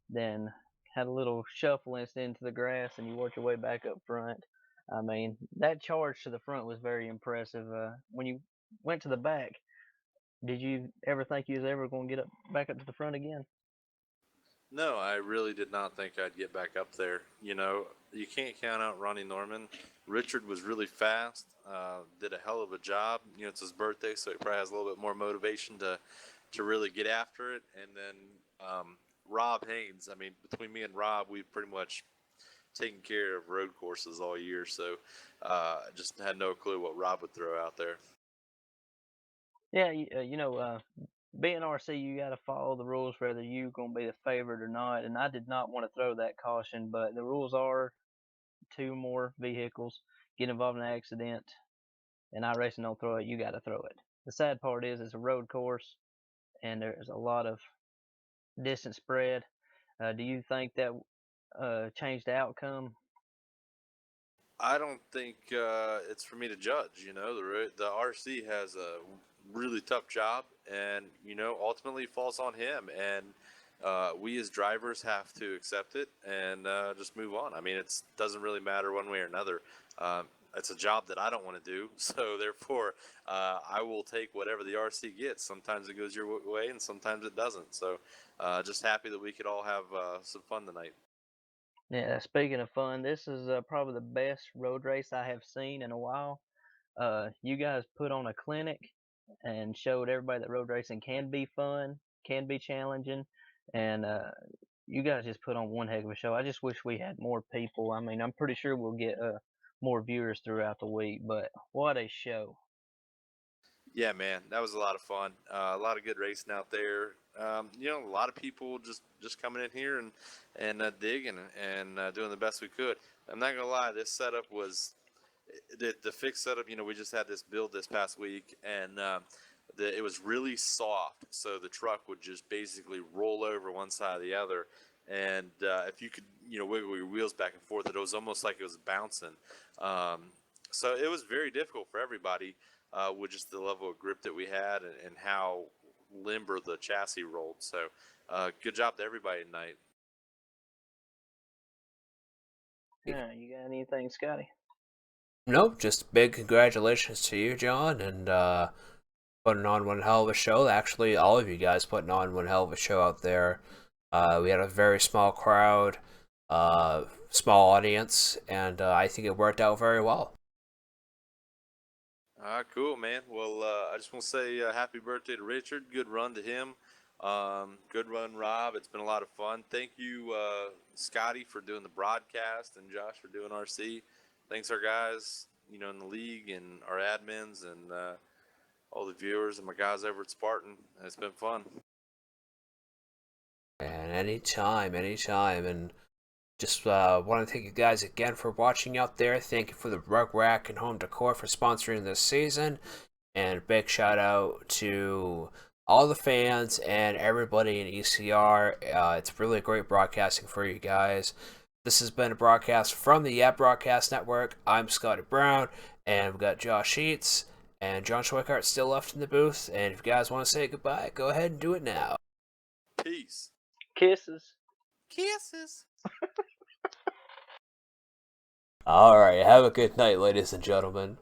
then had a little shuffle into the grass, and you worked your way back up front. I mean, that charge to the front was very impressive. When you went to the back, did you ever think you was ever going to get back up to the front again? No, I really did not think I'd get back up there. You can't count out Ronnie Norman. Richard was really fast, did a hell of a job. It's his birthday, so he probably has a little bit more motivation to really get after it. And then Rob Haynes, I mean, between me and Rob, we've pretty much taken care of road courses all year, so just had no clue what Rob would throw out there. Yeah, being RC, you got to follow the rules whether you're going to be the favorite or not. And I did not want to throw that caution, but the rules are 2 more vehicles get involved in an accident, and iRacing don't throw it. You got to throw it. The sad part is it's a road course, and there's a lot of distance spread. Do you think that changed the outcome? I don't think it's for me to judge. The RC has a really tough job, and ultimately falls on him. And we as drivers have to accept it and just move on. I mean, it doesn't really matter one way or another. it's a job that I don't want to do. So therefore, I will take whatever the RC gets. Sometimes it goes your way, and sometimes it doesn't. So just happy that we could all have some fun tonight. Yeah, speaking of fun, this is probably the best road race I have seen in a while. You guys put on a clinic and showed everybody that road racing can be fun, can be challenging, and you guys just put on one heck of a show. I just wish we had more people. I mean, I'm pretty sure we'll get more viewers throughout the week, but what a show! Yeah, man, that was a lot of fun. A lot of good racing out there. A lot of people just coming in here and digging and doing the best we could. I'm not gonna lie, this setup was the fixed setup. We just had this build this past week, and it was really soft, so the truck would just basically roll over one side or the other. And if you could, wiggle your wheels back and forth, it was almost like it was bouncing. So it was very difficult for everybody with just the level of grip that we had and how limber the chassis rolled. So good job to everybody tonight. Yeah, you got anything, Scotty? Nope, just big congratulations to you, John, and putting on one hell of a show. Actually, all of you guys putting on one hell of a show out there. We had a very small crowd, small audience, and I think it worked out very well. All right, cool, man. Well, I just want to say happy birthday to Richard. Good run to him. Good run, Rob. It's been a lot of fun. Thank you, Scotty, for doing the broadcast, and Josh for doing RC. Thanks, our guys, in the league, and our admins, and all the viewers, and my guys over at Spartan. It's been fun. And anytime, and just want to thank you guys again for watching out there. Thank you for the Rug Rack and Home Decor for sponsoring this season. And big shout out to all the fans and everybody in ECR. It's really great broadcasting for you guys. This has been a broadcast from the Yap Broadcast Network. I'm Scotty Brown, and we've got Josh Sheets and John Schweikart still left in the booth. And if you guys want to say goodbye, go ahead and do it now. Peace. Kisses. Kisses. All right, have a good night, ladies and gentlemen.